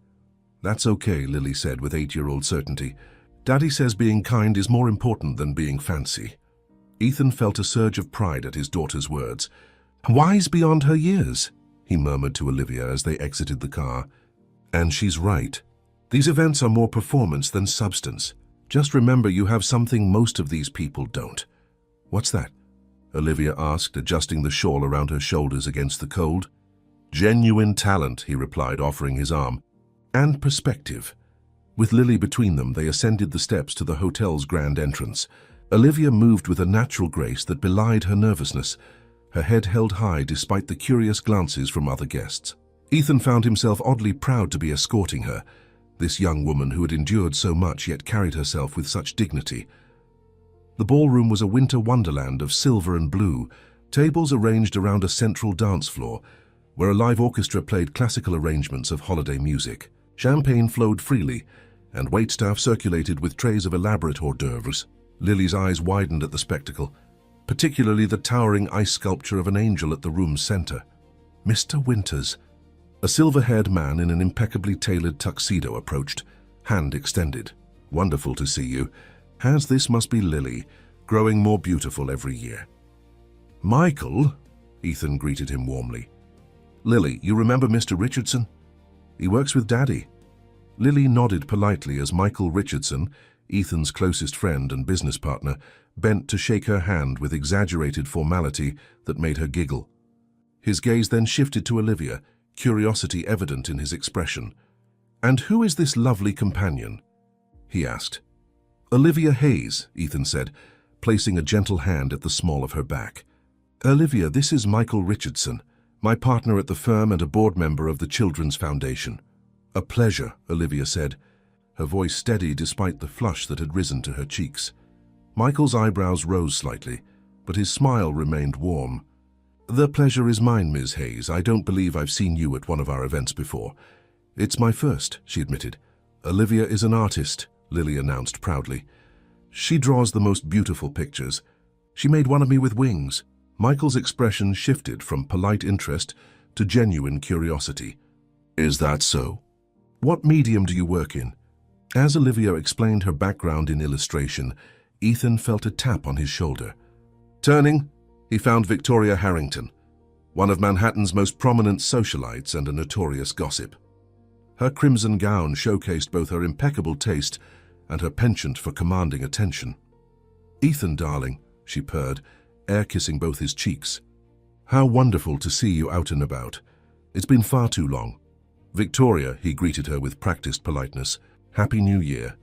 "That's okay," Lily said with 8-year-old certainty. "Daddy says being kind is more important than being fancy." Ethan felt a surge of pride at his daughter's words. "Wise beyond her years," he murmured to Olivia as they exited the car. "And she's right. These events are more performance than substance. Just remember you have something most of these people don't." "What's that?" Olivia asked, adjusting the shawl around her shoulders against the cold. "Genuine talent," he replied, offering his arm. "And perspective." With Lily between them, they ascended the steps to the hotel's grand entrance. Olivia moved with a natural grace that belied her nervousness, her head held high despite the curious glances from other guests. Ethan found himself oddly proud to be escorting her, this young woman who had endured so much yet carried herself with such dignity. The ballroom was a winter wonderland of silver and blue, tables arranged around a central dance floor, where a live orchestra played classical arrangements of holiday music. Champagne flowed freely, and waitstaff circulated with trays of elaborate hors d'oeuvres. Lily's eyes widened at the spectacle, particularly the towering ice sculpture of an angel at the room's center. "Mr. Winters." A silver-haired man in an impeccably tailored tuxedo approached, hand extended. "Wonderful to see you. As this must be Lily, growing more beautiful every year." "Michael," Ethan greeted him warmly. "Lily, you remember Mr. Richardson? He works with Daddy." Lily nodded politely as Michael Richardson, Ethan's closest friend and business partner, bent to shake her hand with exaggerated formality that made her giggle. His gaze then shifted to Olivia, curiosity evident in his expression. "And who is this lovely companion?" he asked. "Olivia Hayes," Ethan said, placing a gentle hand at the small of her back. "Olivia, this is Michael Richardson, my partner at the firm and a board member of the Children's Foundation." "A pleasure," Olivia said, her voice steady despite the flush that had risen to her cheeks. Michael's eyebrows rose slightly, but his smile remained warm. "The pleasure is mine, Ms. Hayes. I don't believe I've seen you at one of our events before." "It's my first," she admitted. "Olivia is an artist," Lily announced proudly. "She draws the most beautiful pictures. She made one of me with wings." Michael's expression shifted from polite interest to genuine curiosity. "Is that so? What medium do you work in?" As Olivia explained her background in illustration, Ethan felt a tap on his shoulder. Turning, he found Victoria Harrington, one of Manhattan's most prominent socialites and a notorious gossip. Her crimson gown showcased both her impeccable taste and her penchant for commanding attention. "Ethan, darling," she purred, air-kissing both his cheeks. "How wonderful to see you out and about. It's been far too long." "Victoria," he greeted her with practiced politeness. "Happy New Year."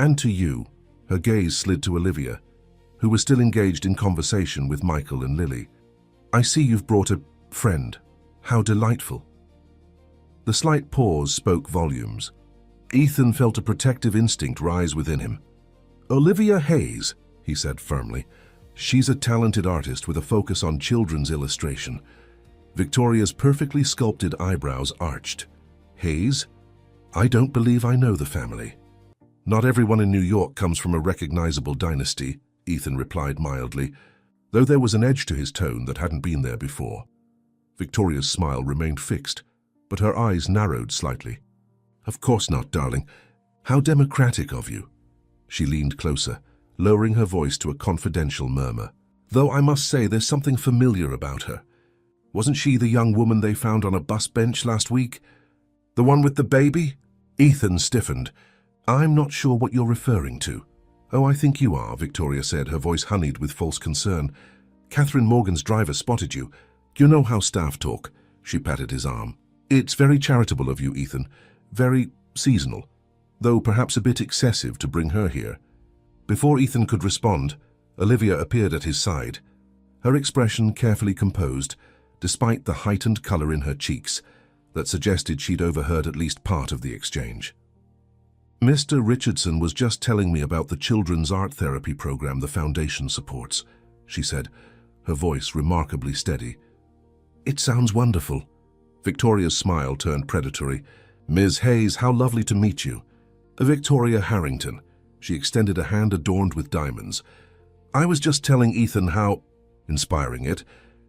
"And to you." Her gaze slid to Olivia, who was still engaged in conversation with Michael and Lily. "I see you've brought a friend. How delightful." The slight pause spoke volumes. Ethan felt a protective instinct rise within him. "Olivia Hayes," he said firmly. "She's a talented artist with a focus on children's illustration." Victoria's perfectly sculpted eyebrows arched. "Hayes? I don't believe I know the family." "Not everyone in New York comes from a recognizable dynasty," Ethan replied mildly, though there was an edge to his tone that hadn't been there before. Victoria's smile remained fixed, but her eyes narrowed slightly. "Of course not, darling. How democratic of you." She leaned closer, lowering her voice to a confidential murmur. "Though I must say there's something familiar about her. Wasn't she the young woman they found on a bus bench last week? The one with the baby?" Ethan stiffened. "I'm not sure what you're referring to." "Oh, I think you are," Victoria said, her voice honeyed with false concern. "Catherine Morgan's driver spotted you. You know how staff talk." She patted his arm. "It's very charitable of you, Ethan. Very seasonal, though perhaps a bit excessive to bring her here." Before Ethan could respond, Olivia appeared at his side, her expression carefully composed, despite the heightened color in her cheeks that suggested she'd overheard at least part of the exchange. "Mr. Richardson was just telling me about the children's art therapy program the foundation supports," she said, her voice remarkably steady. "It sounds wonderful." Victoria's smile turned predatory. "Ms. Hayes, how lovely to meet you." "Victoria Harrington." She extended a hand adorned with diamonds. "I was just telling Ethan how inspiring it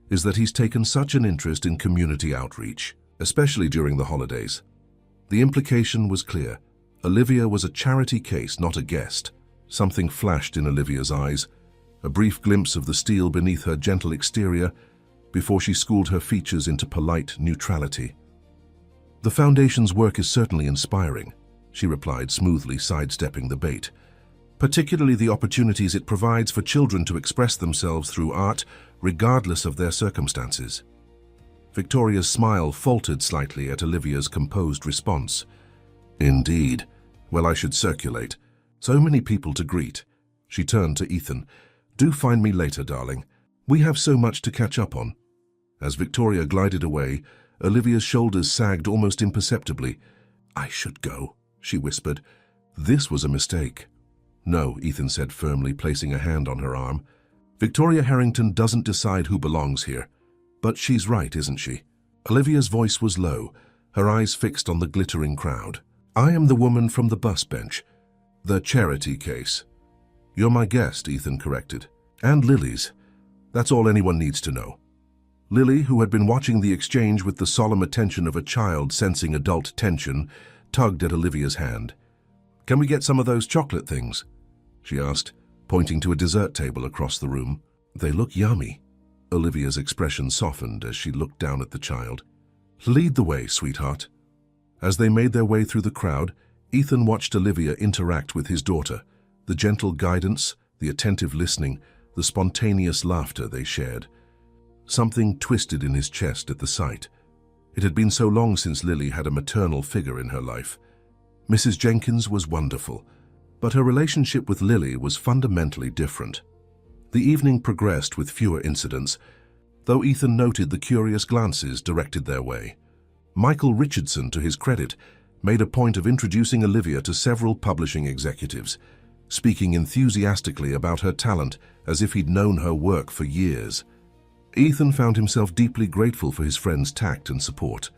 is that he's taken such an interest in community outreach, especially during the holidays." The implication was clear. Olivia was a charity case, not a guest. Something flashed in Olivia's eyes, a brief glimpse of the steel beneath her gentle exterior before she schooled her features into polite neutrality. "The Foundation's work is certainly inspiring," she replied, smoothly sidestepping the bait. "Particularly the opportunities it provides for children to express themselves through art, regardless of their circumstances." Victoria's smile faltered slightly at Olivia's composed response. "Indeed. Well, I should circulate. So many people to greet." She turned to Ethan. "Do find me later, darling. We have so much to catch up on." As Victoria glided away, Olivia's shoulders sagged almost imperceptibly. "I should go," she whispered. "This was a mistake." "No," Ethan said firmly, placing a hand on her arm. "Victoria Harrington doesn't decide who belongs here. But she's right, isn't she?" Olivia's voice was low, her eyes fixed on the glittering crowd. "I am the woman from the bus bench. The charity case." "You're my guest," Ethan corrected. "And Lily's. That's all anyone needs to know." Lily, who had been watching the exchange with the solemn attention of a child sensing adult tension, tugged at Olivia's hand. "Can we get some of those chocolate things?" she asked, pointing to a dessert table across the room. "They look yummy." Olivia's expression softened as she looked down at the child. "Lead the way, sweetheart." As they made their way through the crowd, Ethan watched Olivia interact with his daughter, the gentle guidance, the attentive listening, the spontaneous laughter they shared. Something twisted in his chest at the sight. It had been so long since Lily had a maternal figure in her life. Mrs. Jenkins was wonderful, but her relationship with Lily was fundamentally different. The evening progressed with fewer incidents, though Ethan noted the curious glances directed their way. Michael Richardson, to his credit, made a point of introducing Olivia to several publishing executives, speaking enthusiastically about her talent as if he'd known her work for years. Ethan found himself deeply grateful for his friend's tact and support.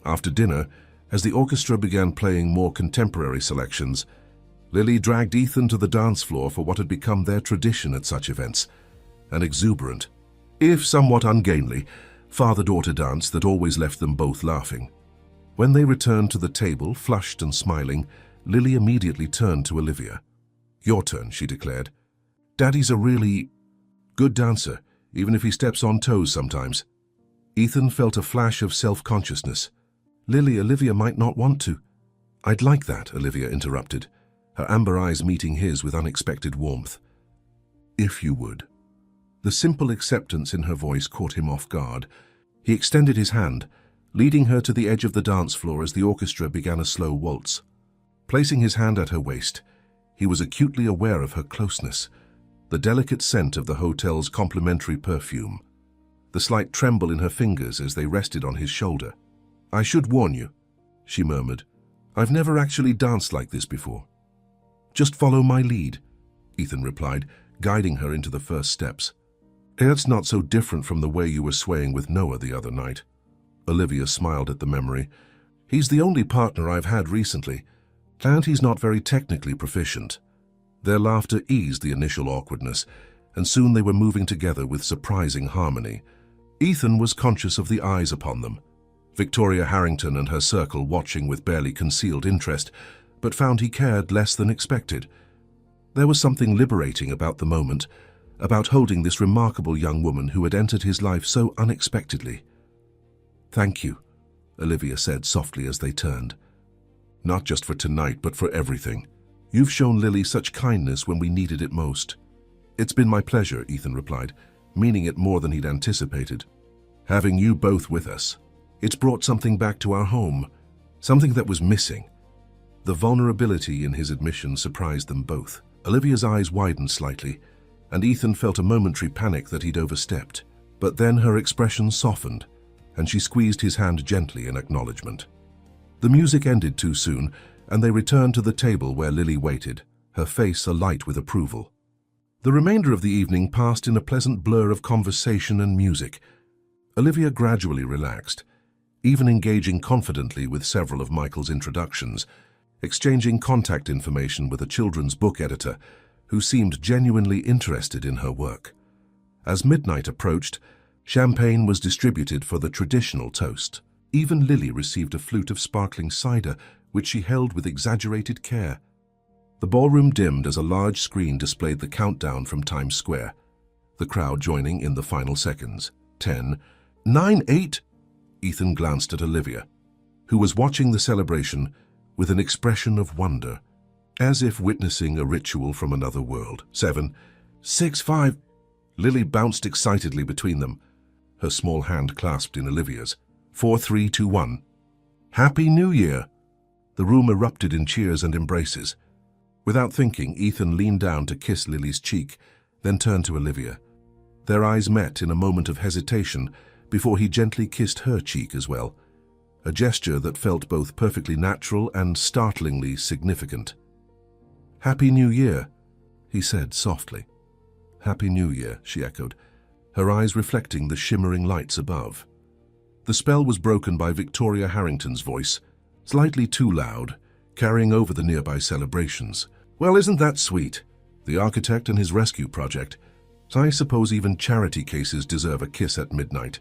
After dinner, as the orchestra began playing more contemporary selections, Lily dragged Ethan to the dance floor for what had become their tradition at such events, an exuberant, if somewhat ungainly, father-daughter dance that always left them both laughing. When they returned to the table, flushed and smiling, Lily immediately turned to Olivia. "Your turn," she declared. "Daddy's a really good dancer, even if he steps on toes sometimes." Ethan felt a flash of self-consciousness. "Lily, Olivia might not want to." "I'd like that," Olivia interrupted, her amber eyes meeting his with unexpected warmth. "If you would." The simple acceptance in her voice caught him off guard. He extended his hand, leading her to the edge of the dance floor as the orchestra began a slow waltz. Placing his hand at her waist, he was acutely aware of her closeness, the delicate scent of the hotel's complimentary perfume, the slight tremble in her fingers as they rested on his shoulder. "I should warn you," she murmured. "I've never actually danced like this before." "Just follow my lead," Ethan replied, guiding her into the first steps. "It's not so different from the way you were swaying with Noah the other night." Olivia smiled at the memory. "He's the only partner I've had recently, and he's not very technically proficient." Their laughter eased the initial awkwardness, and soon they were moving together with surprising harmony. Ethan was conscious of the eyes upon them, Victoria Harrington and her circle watching with barely concealed interest, but found he cared less than expected. There was something liberating about the moment, about holding this remarkable young woman who had entered his life so unexpectedly. "Thank you," Olivia said softly as they turned. "Not just for tonight, but for everything. You've shown Lily such kindness when we needed it most." "It's been my pleasure," Ethan replied, meaning it more than he'd anticipated. "Having you both with us. It's brought something back to our home, something that was missing." The vulnerability in his admission surprised them both. Olivia's eyes widened slightly, and Ethan felt a momentary panic that he'd overstepped. But then her expression softened, and she squeezed his hand gently in acknowledgement. The music ended too soon, and they returned to the table where Lily waited, her face alight with approval. The remainder of the evening passed in a pleasant blur of conversation and music. Olivia gradually relaxed, even engaging confidently with several of Michael's introductions, exchanging contact information with a children's book editor who seemed genuinely interested in her work. As midnight approached, champagne was distributed for the traditional toast. Even Lily received a flute of sparkling cider, which she held with exaggerated care. The ballroom dimmed as a large screen displayed the countdown from Times Square, the crowd joining in the final seconds. 10, 9, 8. Ethan glanced at Olivia, who was watching the celebration with an expression of wonder, as if witnessing a ritual from another world. 7, 6, 5. Lily bounced excitedly between them, her small hand clasped in Olivia's. 4, 3, 2, 1. "Happy New Year!" The room erupted in cheers and embraces. Without thinking, Ethan leaned down to kiss Lily's cheek, then turned to Olivia. Their eyes met in a moment of hesitation before he gently kissed her cheek as well, a gesture that felt both perfectly natural and startlingly significant. "Happy New Year," he said softly. "Happy New Year," she echoed, her eyes reflecting the shimmering lights above. The spell was broken by Victoria Harrington's voice, slightly too loud, carrying over the nearby celebrations. "Well, isn't that sweet? The architect and his rescue project. I suppose even charity cases deserve a kiss at midnight."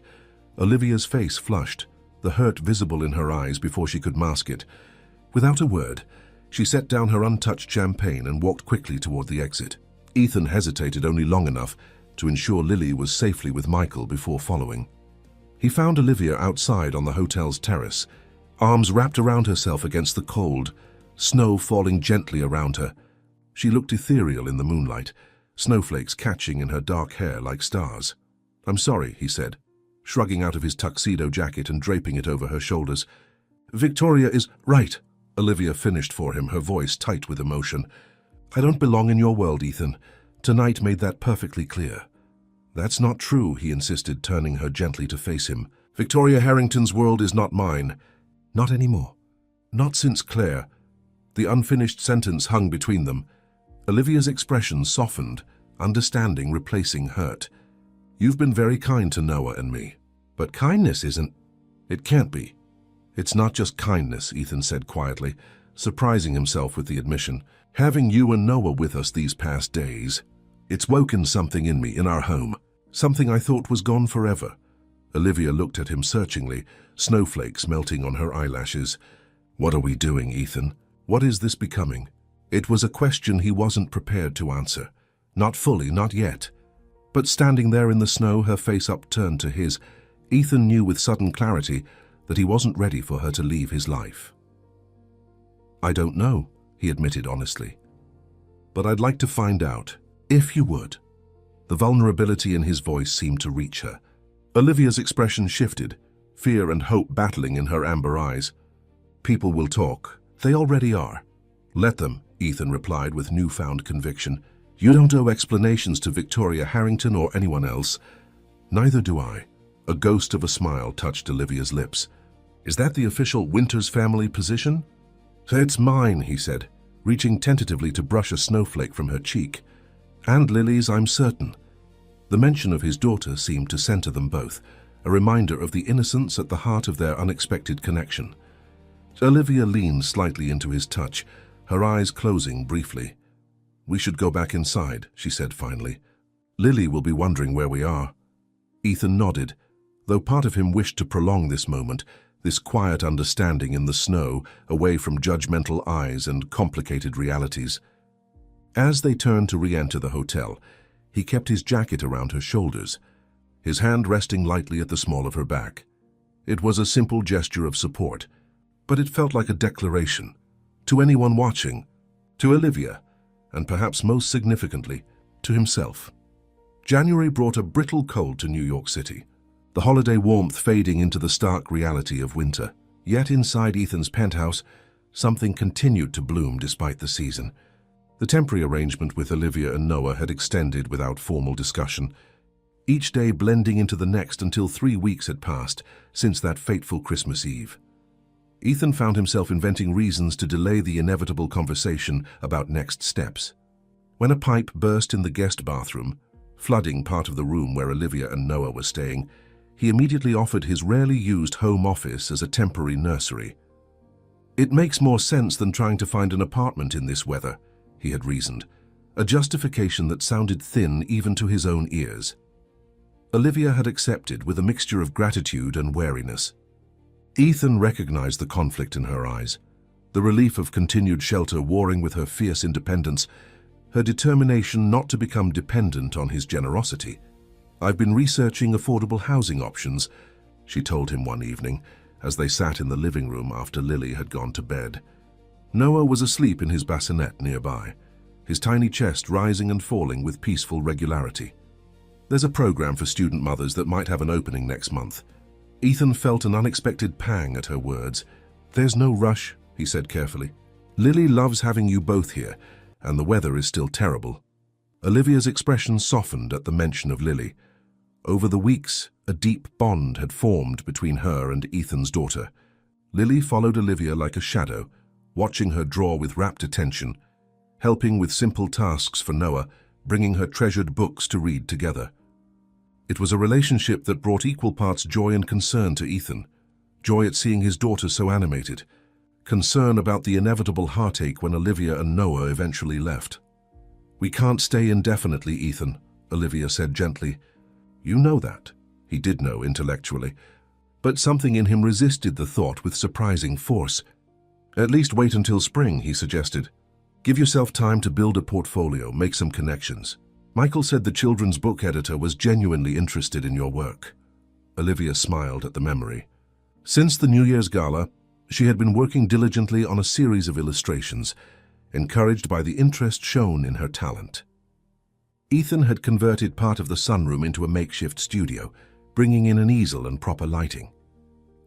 Olivia's face flushed, the hurt visible in her eyes before she could mask it. Without a word, she set down her untouched champagne and walked quickly toward the exit. Ethan hesitated only long enough to ensure Lily was safely with Michael before following. He found Olivia outside on the hotel's terrace, arms wrapped around herself against the cold, snow falling gently around her. She looked ethereal in the moonlight, snowflakes catching in her dark hair like stars. "I'm sorry," he said, shrugging out of his tuxedo jacket and draping it over her shoulders. "Victoria is right," Olivia finished for him, her voice tight with emotion. "I don't belong in your world, Ethan. Tonight made that perfectly clear." "That's not true," he insisted, turning her gently to face him. "Victoria Harrington's world is not mine. Not anymore. Not since Claire. The unfinished sentence hung between them. Olivia's expression softened, understanding replacing hurt. You've been very kind to Noah and me. But kindness isn't... It can't be. It's not just kindness, Ethan said quietly, surprising himself with the admission. Having you and Noah with us these past days, it's woken something in me, in our home. Something I thought was gone forever. Olivia looked at him searchingly, snowflakes melting on her eyelashes. What are we doing, Ethan? What is this becoming? It was a question he wasn't prepared to answer. Not fully, not yet. But standing there in the snow, her face upturned to his, Ethan knew with sudden clarity that he wasn't ready for her to leave his life. I don't know, he admitted honestly. But I'd like to find out, if you would. The vulnerability in his voice seemed to reach her. Olivia's expression shifted, fear and hope battling in her amber eyes. People will talk. They already are. Let them, Ethan replied with newfound conviction. You don't owe explanations to Victoria Harrington or anyone else. Neither do I. A ghost of a smile touched Olivia's lips. Is that the official Winters family position? It's mine, he said, reaching tentatively to brush a snowflake from her cheek. And Lily's, I'm certain. The mention of his daughter seemed to center them both, a reminder of the innocence at the heart of their unexpected connection. Olivia leaned slightly into his touch, her eyes closing briefly. We should go back inside, she said finally. Lily will be wondering where we are. Ethan nodded, though part of him wished to prolong this moment, this quiet understanding in the snow, away from judgmental eyes and complicated realities. As they turned to re-enter the hotel, he kept his jacket around her shoulders, his hand resting lightly at the small of her back. It was a simple gesture of support, but it felt like a declaration. To anyone watching, to Olivia, and perhaps most significantly, to himself. January brought a brittle cold to New York City, the holiday warmth fading into the stark reality of winter. Yet inside Ethan's penthouse, something continued to bloom despite the season. The temporary arrangement with Olivia and Noah had extended without formal discussion, each day blending into the next until 3 weeks had passed since that fateful Christmas Eve. Ethan found himself inventing reasons to delay the inevitable conversation about next steps. When a pipe burst in the guest bathroom, flooding part of the room where Olivia and Noah were staying, he immediately offered his rarely used home office as a temporary nursery. It makes more sense than trying to find an apartment in this weather, he had reasoned, a justification that sounded thin even to his own ears. Olivia had accepted with a mixture of gratitude and wariness. Ethan recognized the conflict in her eyes, the relief of continued shelter warring with her fierce independence, her determination not to become dependent on his generosity. I've been researching affordable housing options, she told him one evening, as they sat in the living room after Lily had gone to bed. Noah was asleep in his bassinet nearby, his tiny chest rising and falling with peaceful regularity. There's a program for student mothers that might have an opening next month. Ethan felt an unexpected pang at her words. There's no rush, he said carefully. Lily loves having you both here, and the weather is still terrible. Olivia's expression softened at the mention of Lily. Over the weeks, a deep bond had formed between her and Ethan's daughter. Lily followed Olivia like a shadow, watching her draw with rapt attention, helping with simple tasks for Noah, bringing her treasured books to read together. It was a relationship that brought equal parts joy and concern to Ethan, joy at seeing his daughter so animated, concern about the inevitable heartache when Olivia and Noah eventually left. We can't stay indefinitely, Ethan, Olivia said gently. You know that. He did know intellectually, but something in him resisted the thought with surprising force. At least wait until spring, he suggested. Give yourself time to build a portfolio, make some connections. Michael said the children's book editor was genuinely interested in your work. Olivia smiled at the memory. Since the New Year's Gala, she had been working diligently on a series of illustrations, encouraged by the interest shown in her talent. Ethan had converted part of the sunroom into a makeshift studio, bringing in an easel and proper lighting.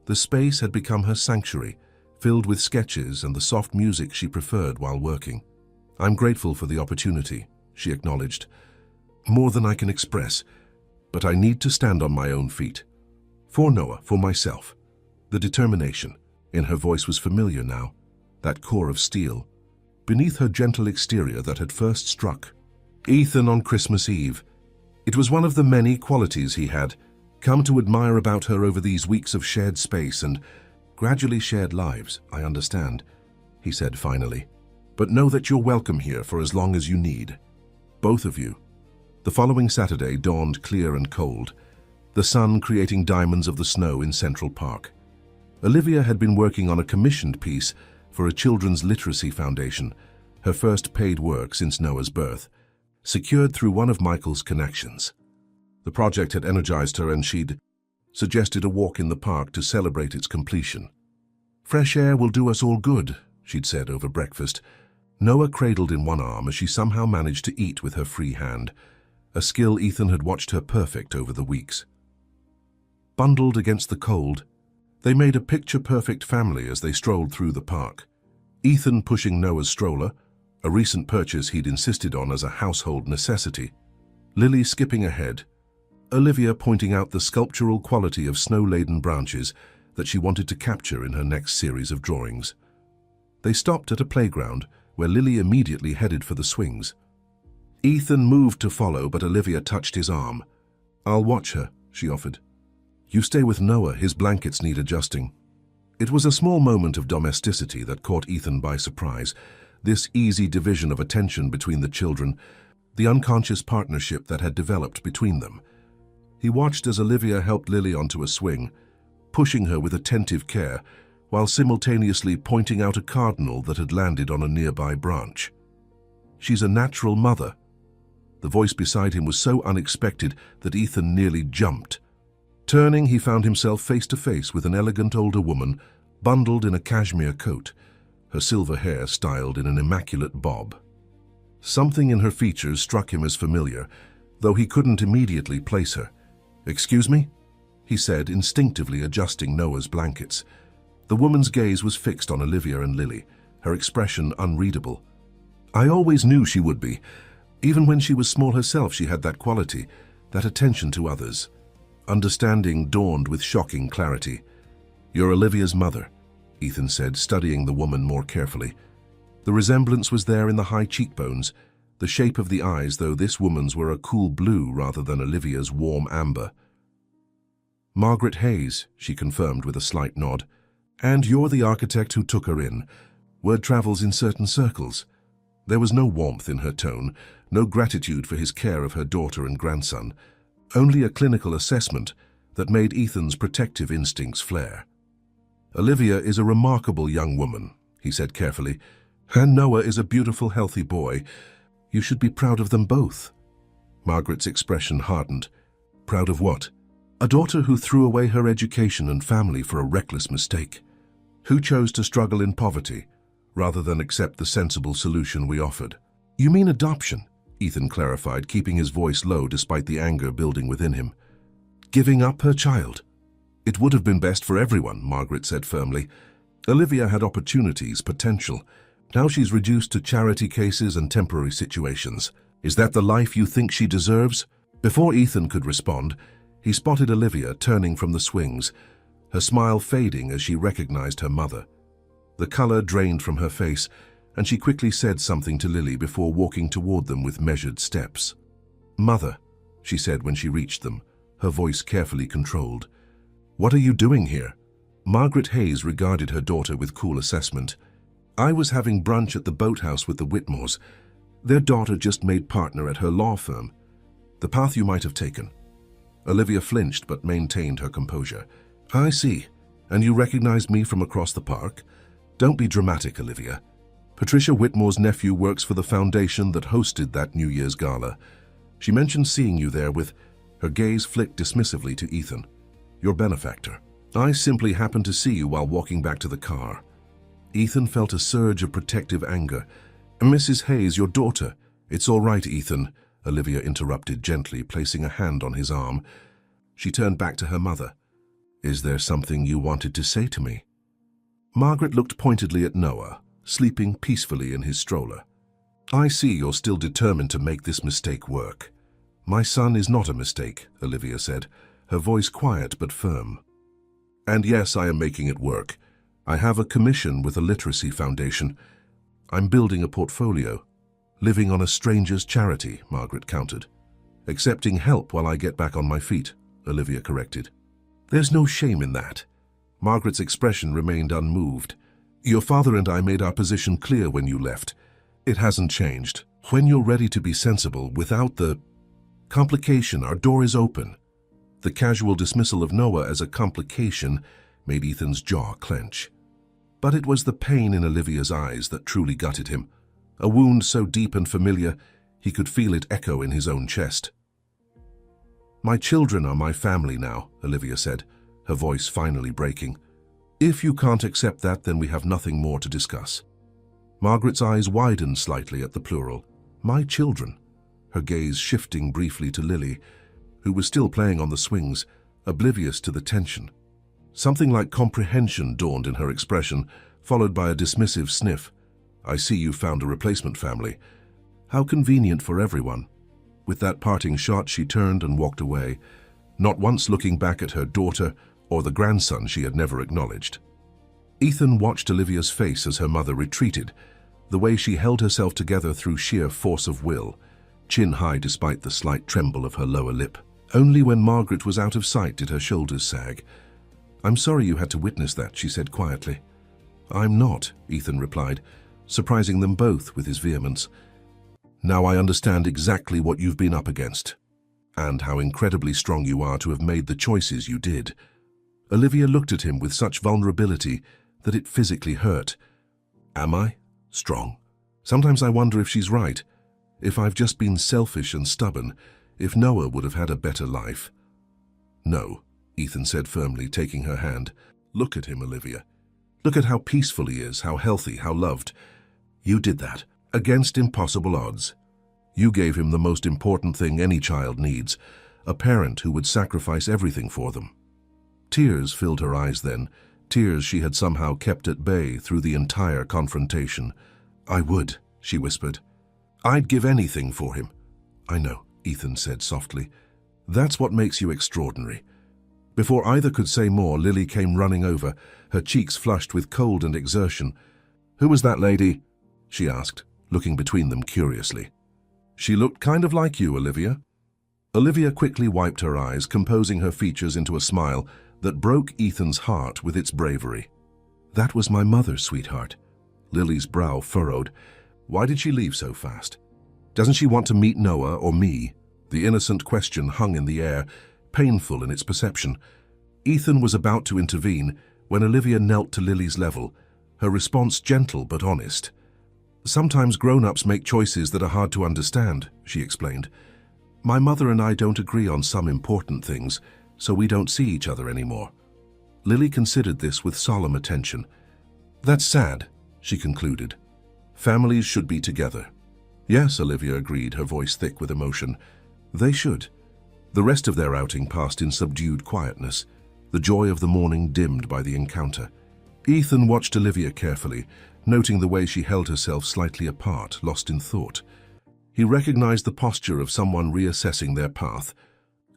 The space had become her sanctuary, filled with sketches and the soft music she preferred while working. I'm grateful for the opportunity, she acknowledged. More than I can express, but I need to stand on my own feet. For Noah, for myself. The determination in her voice was familiar now, that core of steel, beneath her gentle exterior that had first struck Ethan on Christmas Eve. It was one of the many qualities he had come to admire about her over these weeks of shared space and gradually shared lives. "I understand," he said finally. "But know that you're welcome here for as long as you need. Both of you." The following Saturday dawned clear and cold, the sun creating diamonds of the snow in Central Park. Olivia had been working on a commissioned piece for a children's literacy foundation, her first paid work since Noah's birth, secured through one of Michael's connections. The project had energized her and she'd suggested a walk in the park to celebrate its completion. "Fresh air will do us all good," she'd said over breakfast, Noah cradled in one arm as she somehow managed to eat with her free hand, a skill Ethan had watched her perfect over the weeks. Bundled against the cold, they made a picture-perfect family as they strolled through the park. Ethan pushing Noah's stroller, a recent purchase he'd insisted on as a household necessity, Lily skipping ahead, Olivia pointing out the sculptural quality of snow-laden branches that she wanted to capture in her next series of drawings. They stopped at a playground where Lily immediately headed for the swings. Ethan moved to follow, but Olivia touched his arm. "I'll watch her," she offered. "You stay with Noah, his blankets need adjusting." It was a small moment of domesticity that caught Ethan by surprise, this easy division of attention between the children, the unconscious partnership that had developed between them. He watched as Olivia helped Lily onto a swing, pushing her with attentive care, while simultaneously pointing out a cardinal that had landed on a nearby branch. "She's a natural mother." The voice beside him was so unexpected that Ethan nearly jumped. Turning, he found himself face to face with an elegant older woman, bundled in a cashmere coat, her silver hair styled in an immaculate bob. Something in her features struck him as familiar, though he couldn't immediately place her. "Excuse me?" he said, instinctively adjusting Noah's blankets. The woman's gaze was fixed on Olivia and Lily, her expression unreadable. "I always knew she would be. Even when she was small herself, she had that quality, that attention to others." Understanding dawned with shocking clarity. "You're Olivia's mother," Ethan said, studying the woman more carefully. The resemblance was there in the high cheekbones, the shape of the eyes, though this woman's were a cool blue rather than Olivia's warm amber. "Margaret Hayes," she confirmed with a slight nod. "And you're the architect who took her in. Word travels in certain circles." There was no warmth in her tone, no gratitude for his care of her daughter and grandson, only a clinical assessment that made Ethan's protective instincts flare. "Olivia is a remarkable young woman," he said carefully, "and Noah is a beautiful, healthy boy. You should be proud of them both." Margaret's expression hardened. "Proud of what?" "A daughter who threw away her education and family for a reckless mistake, who chose to struggle in poverty rather than accept the sensible solution we offered." "You mean adoption?" Ethan clarified, keeping his voice low despite the anger building within him. "Giving up her child?" "It would have been best for everyone," Margaret said firmly. "Olivia had opportunities, potential. Now she's reduced to charity cases and temporary situations. Is that the life you think she deserves?" Before Ethan could respond, he spotted Olivia turning from the swings, her smile fading as she recognized her mother. The color drained from her face, and she quickly said something to Lily before walking toward them with measured steps. "Mother," she said when she reached them, her voice carefully controlled. "What are you doing here?" Margaret Hayes regarded her daughter with cool assessment. "I was having brunch at the boathouse with the Whitmores. Their daughter just made partner at her law firm. The path you might have taken." Olivia flinched but maintained her composure. "I see. And you recognized me from across the park? Don't be dramatic, Olivia. Patricia Whitmore's nephew works for the foundation that hosted that New Year's gala. She mentioned seeing you there with..." Her gaze flicked dismissively to Ethan. "Your benefactor. I simply happened to see you while walking back to the car." Ethan felt a surge of protective anger. "Mrs. Hayes, your daughter." "It's all right, Ethan," Olivia interrupted gently, placing a hand on his arm. She turned back to her mother. "Is there something you wanted to say to me?" Margaret looked pointedly at Noah, sleeping peacefully in his stroller. "I see you're still determined to make this mistake work." "My son is not a mistake," Olivia said, her voice quiet but firm. "And yes, I am making it work. I have a commission with a literacy foundation. I'm building a portfolio. Living on a stranger's charity, Margaret countered. Accepting help while I get back on my feet, Olivia corrected. There's no shame in that. Margaret's expression remained unmoved. Your father and I made our position clear when you left. It hasn't changed. When you're ready to be sensible, without the complication, our door is open. The casual dismissal of Noah as a complication made Ethan's jaw clench. But it was the pain in Olivia's eyes that truly gutted him, a wound so deep and familiar he could feel it echo in his own chest. My children are my family now, Olivia said, her voice finally breaking. If you can't accept that, then we have nothing more to discuss. Margaret's eyes widened slightly at the plural. My children, her gaze shifting briefly to Lily, who was still playing on the swings, oblivious to the tension. Something like comprehension dawned in her expression, followed by a dismissive sniff. I see you found a replacement family. How convenient for everyone. With that parting shot, she turned and walked away, not once looking back at her daughter or the grandson she had never acknowledged. Ethan watched Olivia's face as her mother retreated, the way she held herself together through sheer force of will, chin high despite the slight tremble of her lower lip. Only when Margaret was out of sight did her shoulders sag. I'm sorry you had to witness that, she said quietly. I'm not, Ethan replied, surprising them both with his vehemence. Now I understand exactly what you've been up against, and how incredibly strong you are to have made the choices you did. Olivia looked at him with such vulnerability that it physically hurt. Am I? Strong. Sometimes I wonder if she's right, if I've just been selfish and stubborn, if Noah would have had a better life. No, Ethan said firmly, taking her hand. Look at him, Olivia. Look at how peaceful he is, how healthy, how loved. You did that, against impossible odds. You gave him the most important thing any child needs, a parent who would sacrifice everything for them. Tears filled her eyes then, tears she had somehow kept at bay through the entire confrontation. I would, she whispered. I'd give anything for him. I know, Ethan said softly. That's what makes you extraordinary. Before either could say more, Lily came running over, her cheeks flushed with cold and exertion. Who was that lady? She asked, looking between them curiously. She looked kind of like you, Olivia. Olivia quickly wiped her eyes, composing her features into a smile that broke Ethan's heart with its bravery. That was my mother, sweetheart. Lily's brow furrowed. Why did she leave so fast? Doesn't she want to meet Noah or me? The innocent question hung in the air, painful in its perception. Ethan was about to intervene when Olivia knelt to Lily's level, her response gentle but honest. Sometimes grown-ups make choices that are hard to understand, she explained. My mother and I don't agree on some important things, so we don't see each other anymore. Lily considered this with solemn attention. That's sad, she concluded. Families should be together. Yes, Olivia agreed, her voice thick with emotion. They should. The rest of their outing passed in subdued quietness, the joy of the morning dimmed by the encounter. Ethan watched Olivia carefully, noting the way she held herself slightly apart, lost in thought. He recognized the posture of someone reassessing their path,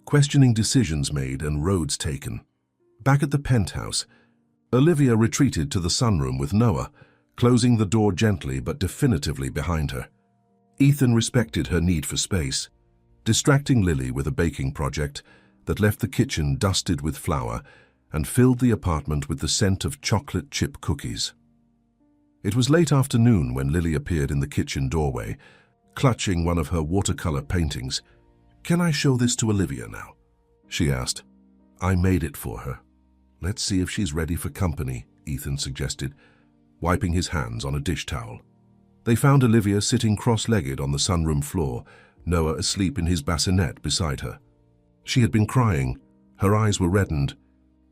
questioning decisions made and roads taken. Back at the penthouse, Olivia retreated to the sunroom with Noah, closing the door gently but definitively behind her. Ethan respected her need for space, distracting Lily with a baking project that left the kitchen dusted with flour and filled the apartment with the scent of chocolate chip cookies. It was late afternoon when Lily appeared in the kitchen doorway, clutching one of her watercolor paintings. Can I show this to Olivia now? She asked. I made it for her. Let's see if she's ready for company, Ethan suggested, wiping his hands on a dish towel. They found Olivia sitting cross-legged on the sunroom floor, Noah asleep in his bassinet beside her. She had been crying. Her eyes were reddened,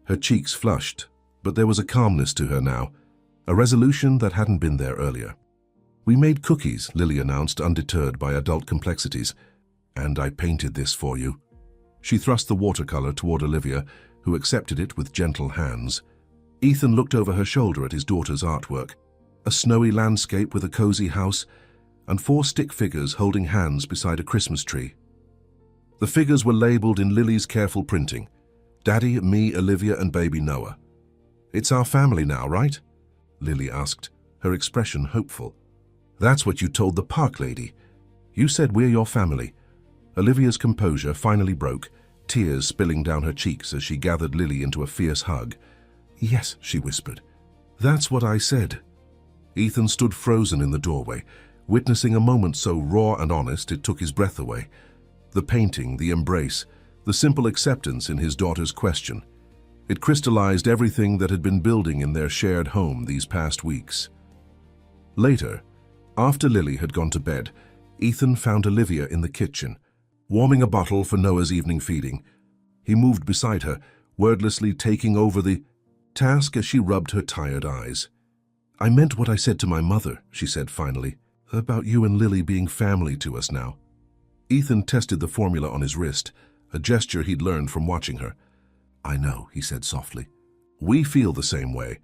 her cheeks flushed, but there was a calmness to her now, a resolution that hadn't been there earlier. We made cookies, Lily announced, undeterred by adult complexities. And I painted this for you. She thrust the watercolor toward Olivia, who accepted it with gentle hands. Ethan looked over her shoulder at his daughter's artwork, a snowy landscape with a cozy house, and 4 stick figures holding hands beside a Christmas tree. The figures were labeled in Lily's careful printing. Daddy, me, Olivia, and baby Noah. It's our family now, right? Lily asked, her expression hopeful. That's what you told the park lady. You said we're your family. Olivia's composure finally broke, tears spilling down her cheeks as she gathered Lily into a fierce hug. Yes, she whispered. That's what I said. Ethan stood frozen in the doorway, witnessing a moment so raw and honest it took his breath away. The painting, the embrace, the simple acceptance in his daughter's question. It crystallized everything that had been building in their shared home these past weeks. Later, after Lily had gone to bed, Ethan found Olivia in the kitchen, warming a bottle for Noah's evening feeding. He moved beside her, wordlessly taking over the task as she rubbed her tired eyes. I meant what I said to my mother, she said finally, about you and Lily being family to us now. Ethan tested the formula on his wrist, a gesture he'd learned from watching her. I know, he said softly. We feel the same way.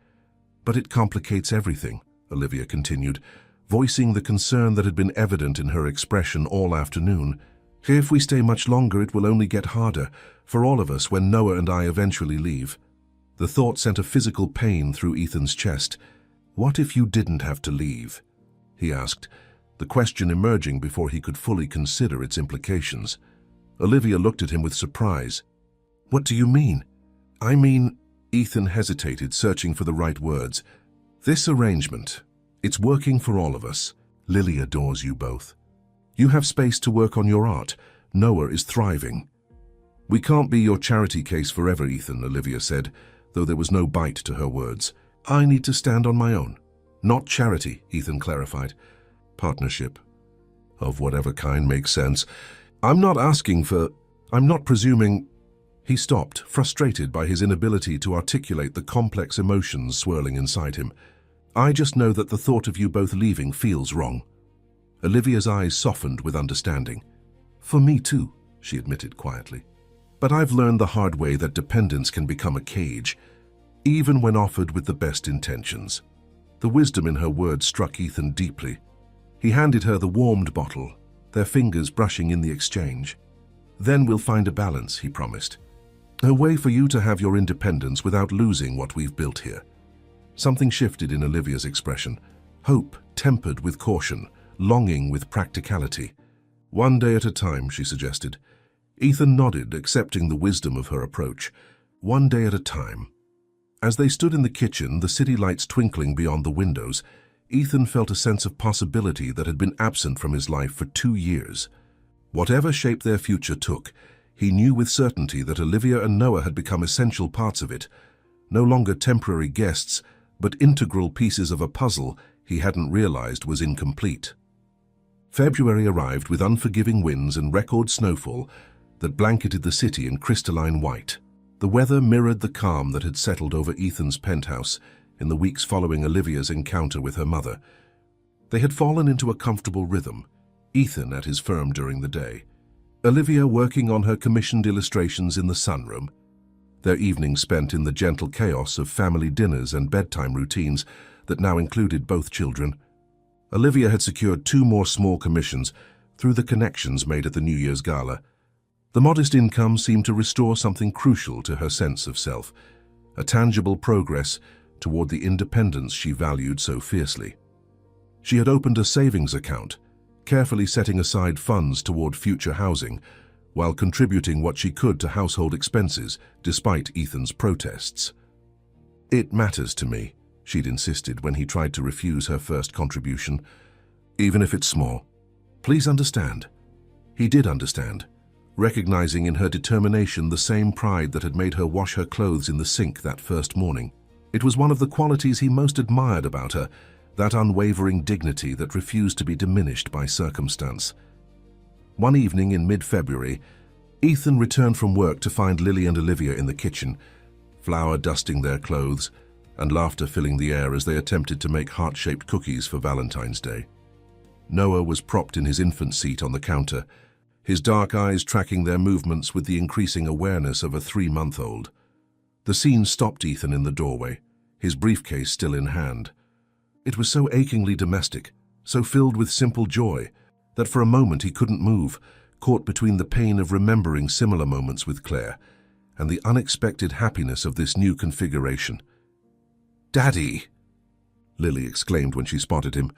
But it complicates everything, Olivia continued, voicing the concern that had been evident in her expression all afternoon. If we stay much longer, it will only get harder for all of us when Noah and I eventually leave. The thought sent a physical pain through Ethan's chest. What if you didn't have to leave? He asked, the question emerging before he could fully consider its implications. Olivia looked at him with surprise. What do you mean? I mean, Ethan hesitated, searching for the right words. This arrangement, it's working for all of us. Lily adores you both. You have space to work on your art. Noah is thriving. We can't be your charity case forever, Ethan, Olivia said, though there was no bite to her words. I need to stand on my own. Not charity, Ethan clarified. Partnership. Of whatever kind makes sense. I'm not presuming. He stopped, frustrated by his inability to articulate the complex emotions swirling inside him. I just know that the thought of you both leaving feels wrong. Olivia's eyes softened with understanding. For me too, she admitted quietly. But I've learned the hard way that dependence can become a cage, even when offered with the best intentions. The wisdom in her words struck Ethan deeply. He handed her the warmed bottle, their fingers brushing in the exchange. Then we'll find a balance, he promised. A way for you to have your independence without losing what we've built here. Something shifted in Olivia's expression. Hope tempered with caution, longing with practicality. One day at a time, she suggested. Ethan nodded, accepting the wisdom of her approach. One day at a time. As they stood in the kitchen, the city lights twinkling beyond the windows, Ethan felt a sense of possibility that had been absent from his life for 2 years. Whatever shape their future took, he knew with certainty that Olivia and Noah had become essential parts of it, no longer temporary guests, but integral pieces of a puzzle he hadn't realized was incomplete. February arrived with unforgiving winds and record snowfall that blanketed the city in crystalline white. The weather mirrored the calm that had settled over Ethan's penthouse in the weeks following Olivia's encounter with her mother. They had fallen into a comfortable rhythm, Ethan at his firm during the day, Olivia working on her commissioned illustrations in the sunroom, their evenings spent in the gentle chaos of family dinners and bedtime routines that now included both children. Olivia had secured 2 more small commissions through the connections made at the New Year's Gala. The modest income seemed to restore something crucial to her sense of self, a tangible progress toward the independence she valued so fiercely. She had opened a savings account, carefully setting aside funds toward future housing, while contributing what she could to household expenses, despite Ethan's protests. It matters to me, she'd insisted when he tried to refuse her first contribution, even if it's small. Please understand. He did understand, recognizing in her determination the same pride that had made her wash her clothes in the sink that first morning. It was one of the qualities he most admired about her, that unwavering dignity that refused to be diminished by circumstance. One evening in mid-February, Ethan returned from work to find Lily and Olivia in the kitchen, flour dusting their clothes, and laughter filling the air as they attempted to make heart-shaped cookies for Valentine's Day. Noah was propped in his infant seat on the counter, his dark eyes tracking their movements with the increasing awareness of a 3-month-old. The scene stopped Ethan in the doorway, his briefcase still in hand. It was so achingly domestic, so filled with simple joy, that for a moment he couldn't move, caught between the pain of remembering similar moments with Claire and the unexpected happiness of this new configuration. "Daddy!" Lily exclaimed when she spotted him.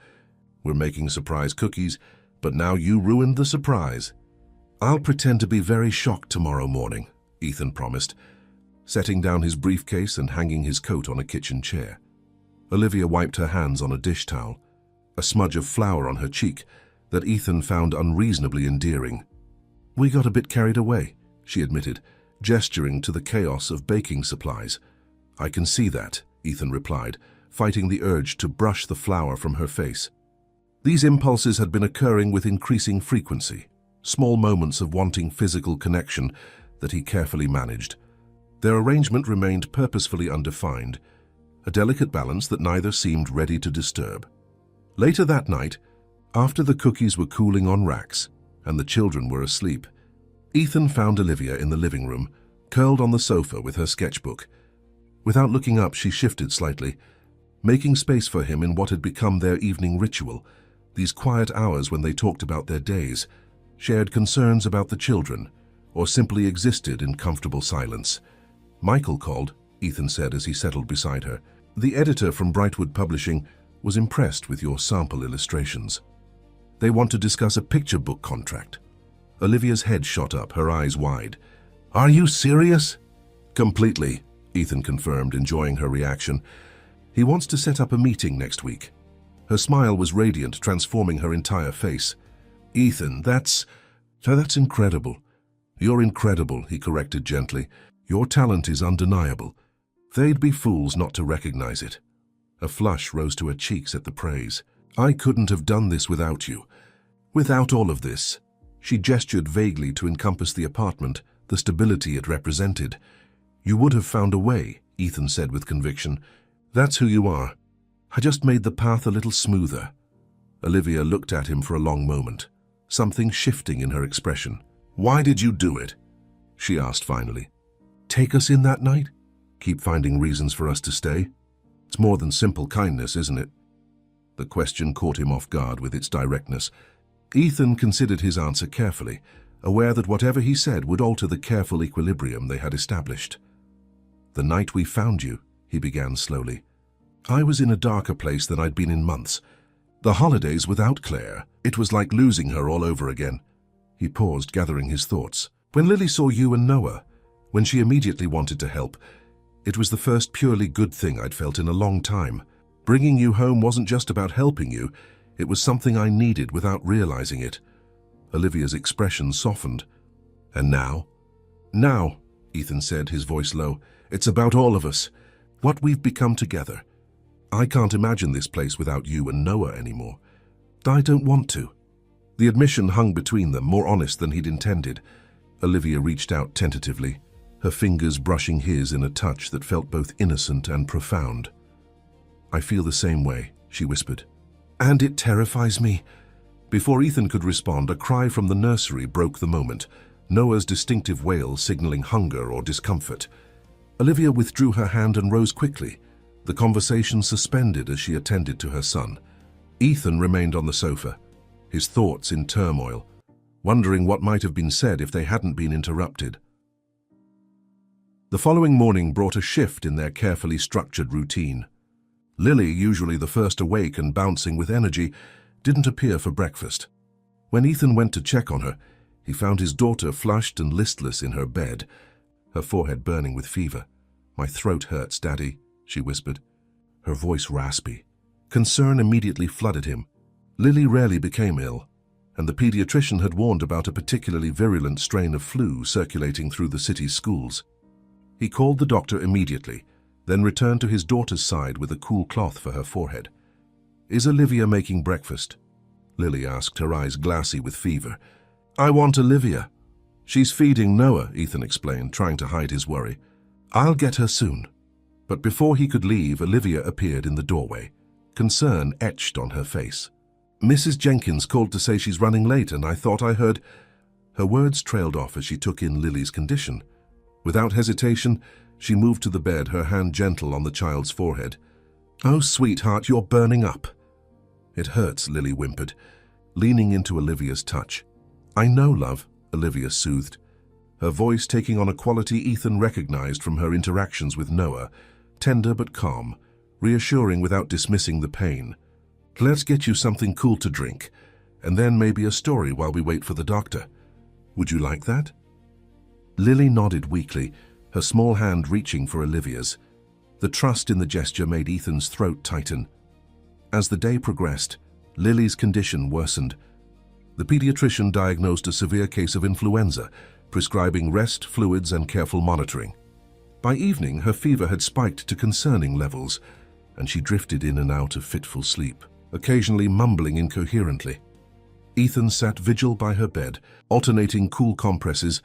"We're making surprise cookies, but now you ruined the surprise." "I'll pretend to be very shocked tomorrow morning," Ethan promised, setting down his briefcase and hanging his coat on a kitchen chair. Olivia wiped her hands on a dish towel, a smudge of flour on her cheek that Ethan found unreasonably endearing. "We got a bit carried away," she admitted, gesturing to the chaos of baking supplies. "I can see that," Ethan replied, fighting the urge to brush the flour from her face. These impulses had been occurring with increasing frequency, small moments of wanting physical connection that he carefully managed. Their arrangement remained purposefully undefined, a delicate balance that neither seemed ready to disturb. Later that night, after the cookies were cooling on racks and the children were asleep, Ethan found Olivia in the living room, curled on the sofa with her sketchbook. Without looking up, she shifted slightly, making space for him in what had become their evening ritual, these quiet hours when they talked about their days, shared concerns about the children, or simply existed in comfortable silence. "Michael called," Ethan said as he settled beside her. "The editor from Brightwood Publishing was impressed with your sample illustrations. They want to discuss a picture book contract." Olivia's head shot up, her eyes wide. "Are you serious?" "Completely," Ethan confirmed, enjoying her reaction. "He wants to set up a meeting next week." Her smile was radiant, transforming her entire face. "Ethan, that's incredible." "You're incredible," he corrected gently. "Your talent is undeniable. They'd be fools not to recognize it." A flush rose to her cheeks at the praise. "I couldn't have done this without you. Without all of this." She gestured vaguely to encompass the apartment, the stability it represented. "You would have found a way," Ethan said with conviction. "That's who you are. I just made the path a little smoother." Olivia looked at him for a long moment, something shifting in her expression. "Why did you do it?" she asked finally. "Take us in that night? Keep finding reasons for us to stay? It's more than simple kindness, isn't it?" The question caught him off guard with its directness. Ethan considered his answer carefully, aware that whatever he said would alter the careful equilibrium they had established. "The night we found you," he began slowly, "I was in a darker place than I'd been in months. The holidays without Claire, it was like losing her all over again." He paused, gathering his thoughts. "When Lily saw you and Noah, when she immediately wanted to help, it was the first purely good thing I'd felt in a long time. Bringing you home wasn't just about helping you, it was something I needed without realizing it." Olivia's expression softened. "And now?" "Now," Ethan said, his voice low, "it's about all of us, what we've become together. I can't imagine this place without you and Noah anymore. I don't want to." The admission hung between them, more honest than he'd intended. Olivia reached out tentatively, her fingers brushing his in a touch that felt both innocent and profound. "I feel the same way," she whispered. "And it terrifies me." Before Ethan could respond, a cry from the nursery broke the moment, Noah's distinctive wail signaling hunger or discomfort. Olivia withdrew her hand and rose quickly, the conversation suspended as she attended to her son. Ethan remained on the sofa, his thoughts in turmoil, wondering what might have been said if they hadn't been interrupted. The following morning brought a shift in their carefully structured routine. Lily, usually the first awake and bouncing with energy, didn't appear for breakfast. When Ethan went to check on her, he found his daughter flushed and listless in her bed, her forehead burning with fever. "My throat hurts, Daddy," she whispered, her voice raspy. Concern immediately flooded him. Lily rarely became ill, and the pediatrician had warned about a particularly virulent strain of flu circulating through the city's schools. He called the doctor immediately, then returned to his daughter's side with a cool cloth for her forehead. "Is Olivia making breakfast?" Lily asked, her eyes glassy with fever. "I want Olivia." "She's feeding Noah," Ethan explained, trying to hide his worry. "I'll get her soon." But before he could leave, Olivia appeared in the doorway, concern etched on her face. "Mrs. Jenkins called to say she's running late, and I thought I heard—" Her words trailed off as she took in Lily's condition. Without hesitation, she moved to the bed, her hand gentle on the child's forehead. "Oh, sweetheart, you're burning up." "It hurts," Lily whimpered, leaning into Olivia's touch. "I know, love," Olivia soothed, her voice taking on a quality Ethan recognized from her interactions with Noah, tender but calm, reassuring without dismissing the pain. "Let's get you something cool to drink, and then maybe a story while we wait for the doctor. Would you like that?" Lily nodded weakly, her small hand reaching for Olivia's. The trust in the gesture made Ethan's throat tighten. As the day progressed, Lily's condition worsened. The pediatrician diagnosed a severe case of influenza, prescribing rest, fluids, and careful monitoring. By evening, her fever had spiked to concerning levels, and she drifted in and out of fitful sleep, occasionally mumbling incoherently. Ethan sat vigil by her bed, alternating cool compresses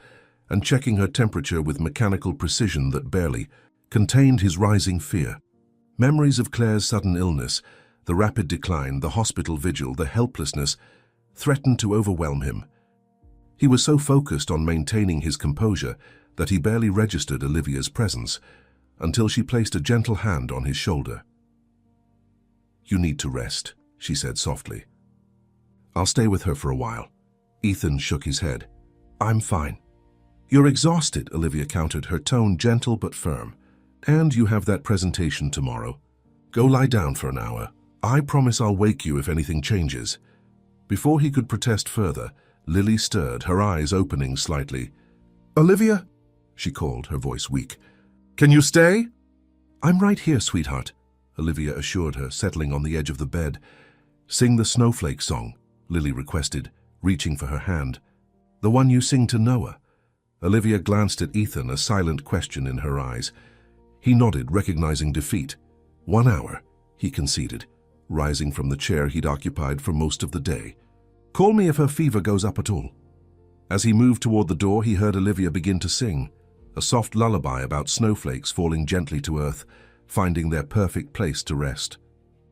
and checking her temperature with mechanical precision that barely contained his rising fear. Memories of Claire's sudden illness, the rapid decline, the hospital vigil, the helplessness, threatened to overwhelm him. He was so focused on maintaining his composure that he barely registered Olivia's presence until she placed a gentle hand on his shoulder. "You need to rest," she said softly. "I'll stay with her for a while." Ethan shook his head. "I'm fine." "You're exhausted," Olivia countered, her tone gentle but firm. "And you have that presentation tomorrow. Go lie down for an hour. I promise I'll wake you if anything changes." Before he could protest further, Lily stirred, her eyes opening slightly. "Olivia?" she called, her voice weak. "Can you stay?" "I'm right here, sweetheart," Olivia assured her, settling on the edge of the bed. "Sing the snowflake song," Lily requested, reaching for her hand. "The one you sing to Noah." Olivia glanced at Ethan, a silent question in her eyes. He nodded, recognizing defeat. 1 hour, he conceded, rising from the chair he'd occupied for most of the day. "Call me if her fever goes up at all." As he moved toward the door, he heard Olivia begin to sing, a soft lullaby about snowflakes falling gently to earth, finding their perfect place to rest.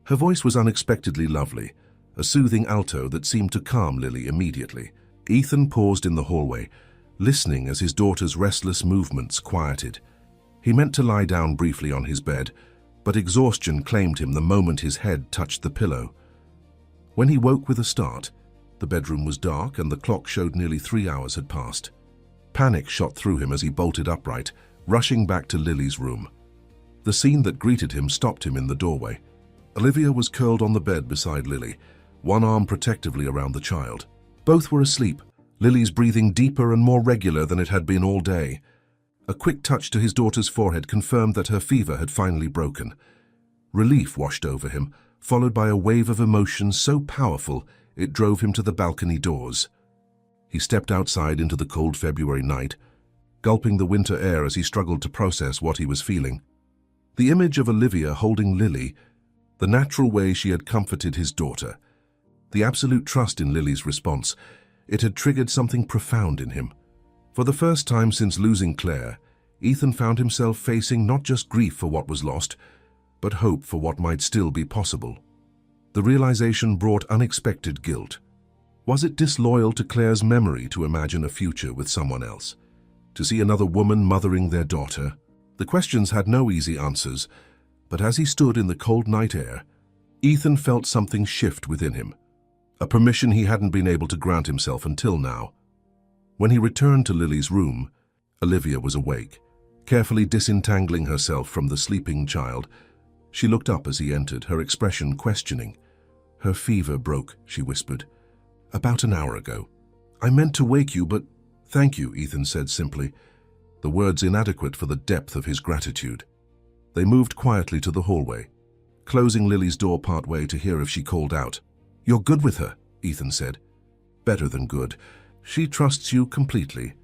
Her voice was unexpectedly lovely, a soothing alto that seemed to calm Lily immediately. Ethan paused in the hallway, listening as his daughter's restless movements quieted. He meant to lie down briefly on his bed, but exhaustion claimed him the moment his head touched the pillow. When he woke with a start, the bedroom was dark and the clock showed nearly 3 hours had passed. Panic shot through him as he bolted upright, rushing back to Lily's room. The scene that greeted him stopped him in the doorway. Olivia was curled on the bed beside Lily, one arm protectively around the child. Both were asleep, Lily's breathing deeper and more regular than it had been all day. A quick touch to his daughter's forehead confirmed that her fever had finally broken. Relief washed over him, followed by a wave of emotion so powerful it drove him to the balcony doors. He stepped outside into the cold February night, gulping the winter air as he struggled to process what he was feeling. The image of Olivia holding Lily, the natural way she had comforted his daughter, the absolute trust in Lily's response, it had triggered something profound in him. For the first time since losing Claire, Ethan found himself facing not just grief for what was lost, but hope for what might still be possible. The realization brought unexpected guilt. Was it disloyal to Claire's memory to imagine a future with someone else? To see another woman mothering their daughter? The questions had no easy answers, but as he stood in the cold night air, Ethan felt something shift within him, a permission he hadn't been able to grant himself until now. When he returned to Lily's room, Olivia was awake, carefully disentangling herself from the sleeping child. She looked up as he entered, her expression questioning. "Her fever broke," she whispered. "About an hour ago. I meant to wake you, but—" "Thank you," Ethan said simply, the words inadequate for the depth of his gratitude. They moved quietly to the hallway, closing Lily's door partway to hear if she called out. "You're good with her," Ethan said. "Better than good. She trusts you completely."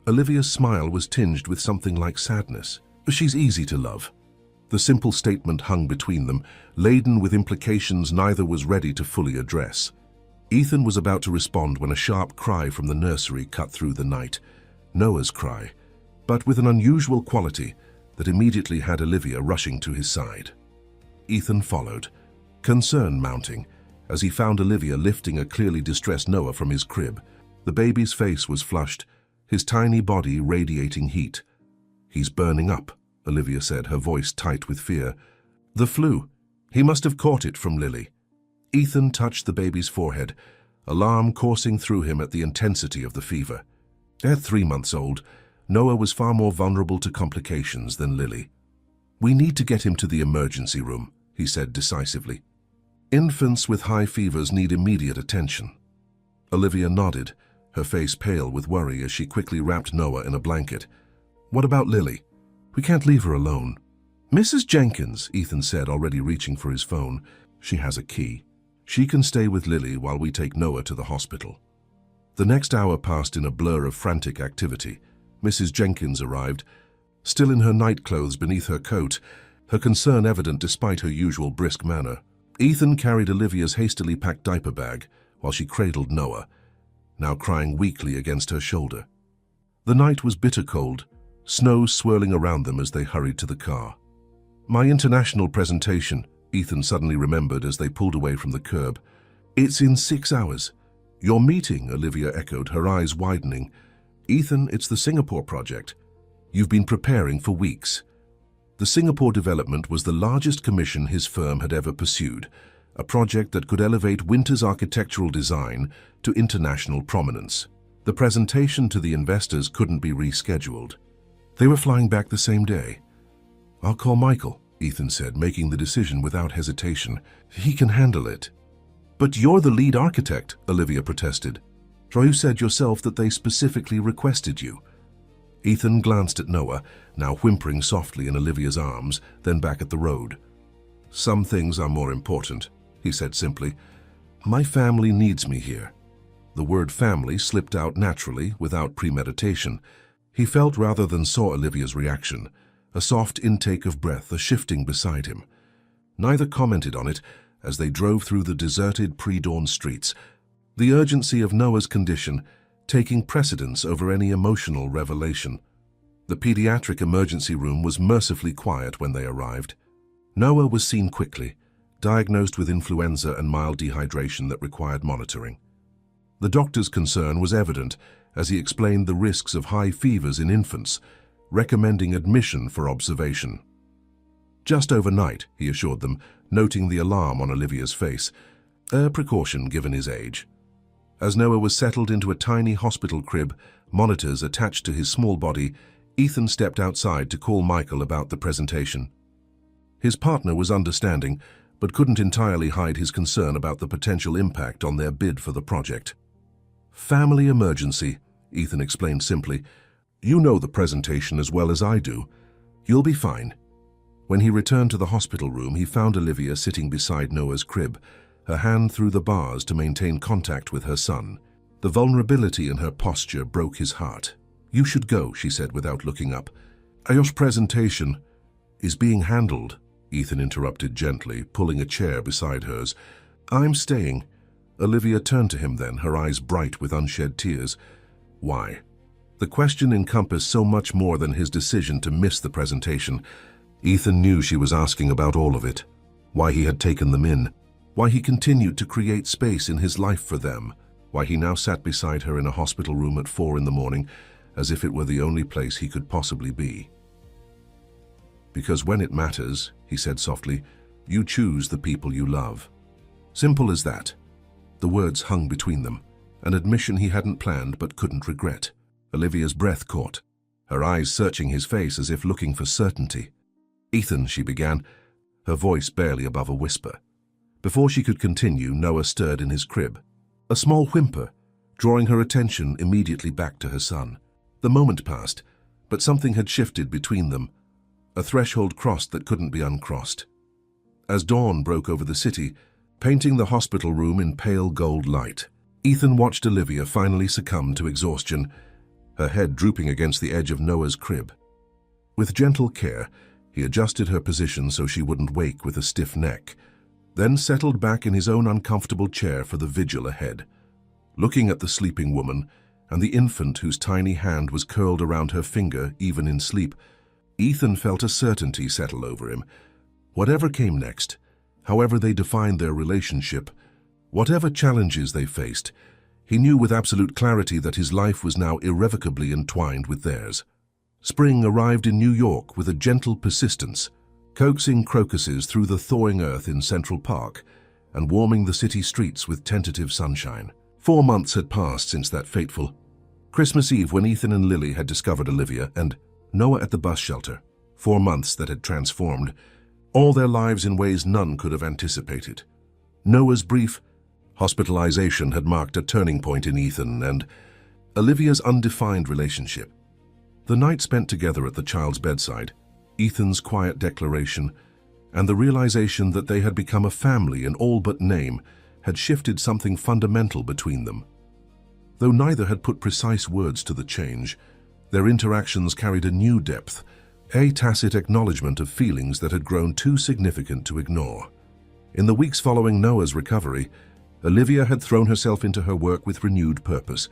Olivia's smile was tinged with something like sadness. "She's easy to love." The simple statement hung between them, laden with implications neither was ready to fully address. Ethan was about to respond when a sharp cry from the nursery cut through the night. Noah's cry, but with an unusual quality that immediately had Olivia rushing to his side. Ethan followed, concern mounting, as he found Olivia lifting a clearly distressed Noah from his crib. The baby's face was flushed, his tiny body radiating heat. "He's burning up," Olivia said, her voice tight with fear. "The flu. He must have caught it from Lily." Ethan touched the baby's forehead, alarm coursing through him at the intensity of the fever. At 3 months old, Noah was far more vulnerable to complications than Lily. "We need to get him to the emergency room," he said decisively. "Infants with high fevers need immediate attention." Olivia nodded, her face pale with worry as she quickly wrapped Noah in a blanket. "What about Lily? We can't leave her alone." "Mrs. Jenkins," Ethan said, already reaching for his phone. "She has a key. She can stay with Lily while we take Noah to the hospital." The next hour passed in a blur of frantic activity. Mrs. Jenkins arrived, still in her nightclothes beneath her coat, her concern evident despite her usual brisk manner. Ethan carried Olivia's hastily packed diaper bag while she cradled Noah, now crying weakly against her shoulder. The night was bitter cold, snow swirling around them as they hurried to the car. "My international presentation," Ethan suddenly remembered as they pulled away from the curb. "It's in 6 hours." "Your meeting," Olivia echoed, her eyes widening. "Ethan, it's the Singapore project. You've been preparing for weeks." The Singapore development was the largest commission his firm had ever pursued, a project that could elevate Winter's architectural design to international prominence. The presentation to the investors couldn't be rescheduled. They were flying back the same day. "I'll call Michael," Ethan said, making the decision without hesitation. "He can handle it." "But you're the lead architect," Olivia protested. "You said yourself that they specifically requested you." Ethan glanced at Noah, now whimpering softly in Olivia's arms, then back at the road. "Some things are more important," he said simply. "My family needs me here." The word family slipped out naturally, without premeditation. He felt rather than saw Olivia's reaction, a soft intake of breath, a shifting beside him. Neither commented on it as they drove through the deserted pre-dawn streets, the urgency of Noah's condition taking precedence over any emotional revelation. The pediatric emergency room was mercifully quiet when they arrived. Noah was seen quickly, diagnosed with influenza and mild dehydration that required monitoring. The doctor's concern was evident as he explained the risks of high fevers in infants, recommending admission for observation. "Just overnight," he assured them, noting the alarm on Olivia's face, a precaution given his age. As Noah was settled into a tiny hospital crib, monitors attached to his small body, Ethan stepped outside to call Michael about the presentation. His partner was understanding, but couldn't entirely hide his concern about the potential impact on their bid for the project. "Family emergency," Ethan explained simply. "You know the presentation as well as I do. You'll be fine." When he returned to the hospital room, he found Olivia sitting beside Noah's crib, her hand through the bars to maintain contact with her son. The vulnerability in her posture broke his heart. "You should go," she said without looking up. "Your presentation is being handled," Ethan interrupted gently, pulling a chair beside hers. "I'm staying." Olivia turned to him then, her eyes bright with unshed tears. "Why?" The question encompassed so much more than his decision to miss the presentation. Ethan knew she was asking about all of it. Why he had taken them in. Why he continued to create space in his life for them. Why he now sat beside her in a hospital room at 4 in the morning, as if it were the only place he could possibly be. "Because when it matters," he said softly, "you choose the people you love." Simple as that. The words hung between them, an admission he hadn't planned but couldn't regret. Olivia's breath caught, her eyes searching his face as if looking for certainty. "Ethan," she began, her voice barely above a whisper. Before she could continue, Noah stirred in his crib. A small whimper, drawing her attention immediately back to her son. The moment passed, but something had shifted between them, a threshold crossed that couldn't be uncrossed. As dawn broke over the city, painting the hospital room in pale gold light, Ethan watched Olivia finally succumb to exhaustion, her head drooping against the edge of Noah's crib. With gentle care, he adjusted her position so she wouldn't wake with a stiff neck, then settled back in his own uncomfortable chair for the vigil ahead. Looking at the sleeping woman and the infant whose tiny hand was curled around her finger even in sleep, Ethan felt a certainty settle over him. Whatever came next, however they defined their relationship, whatever challenges they faced, he knew with absolute clarity that his life was now irrevocably entwined with theirs. Spring arrived in New York with a gentle persistence, coaxing crocuses through the thawing earth in Central Park and warming the city streets with tentative sunshine. 4 months had passed since that fateful Christmas Eve when Ethan and Lily had discovered Olivia and Noah at the bus shelter. 4 months that had transformed all their lives in ways none could have anticipated. Noah's brief hospitalization had marked a turning point in Ethan and Olivia's undefined relationship. The night spent together at the child's bedside, Ethan's quiet declaration, and the realization that they had become a family in all but name had shifted something fundamental between them. Though neither had put precise words to the change, their interactions carried a new depth, a tacit acknowledgement of feelings that had grown too significant to ignore. In the weeks following Noah's recovery, Olivia had thrown herself into her work with renewed purpose.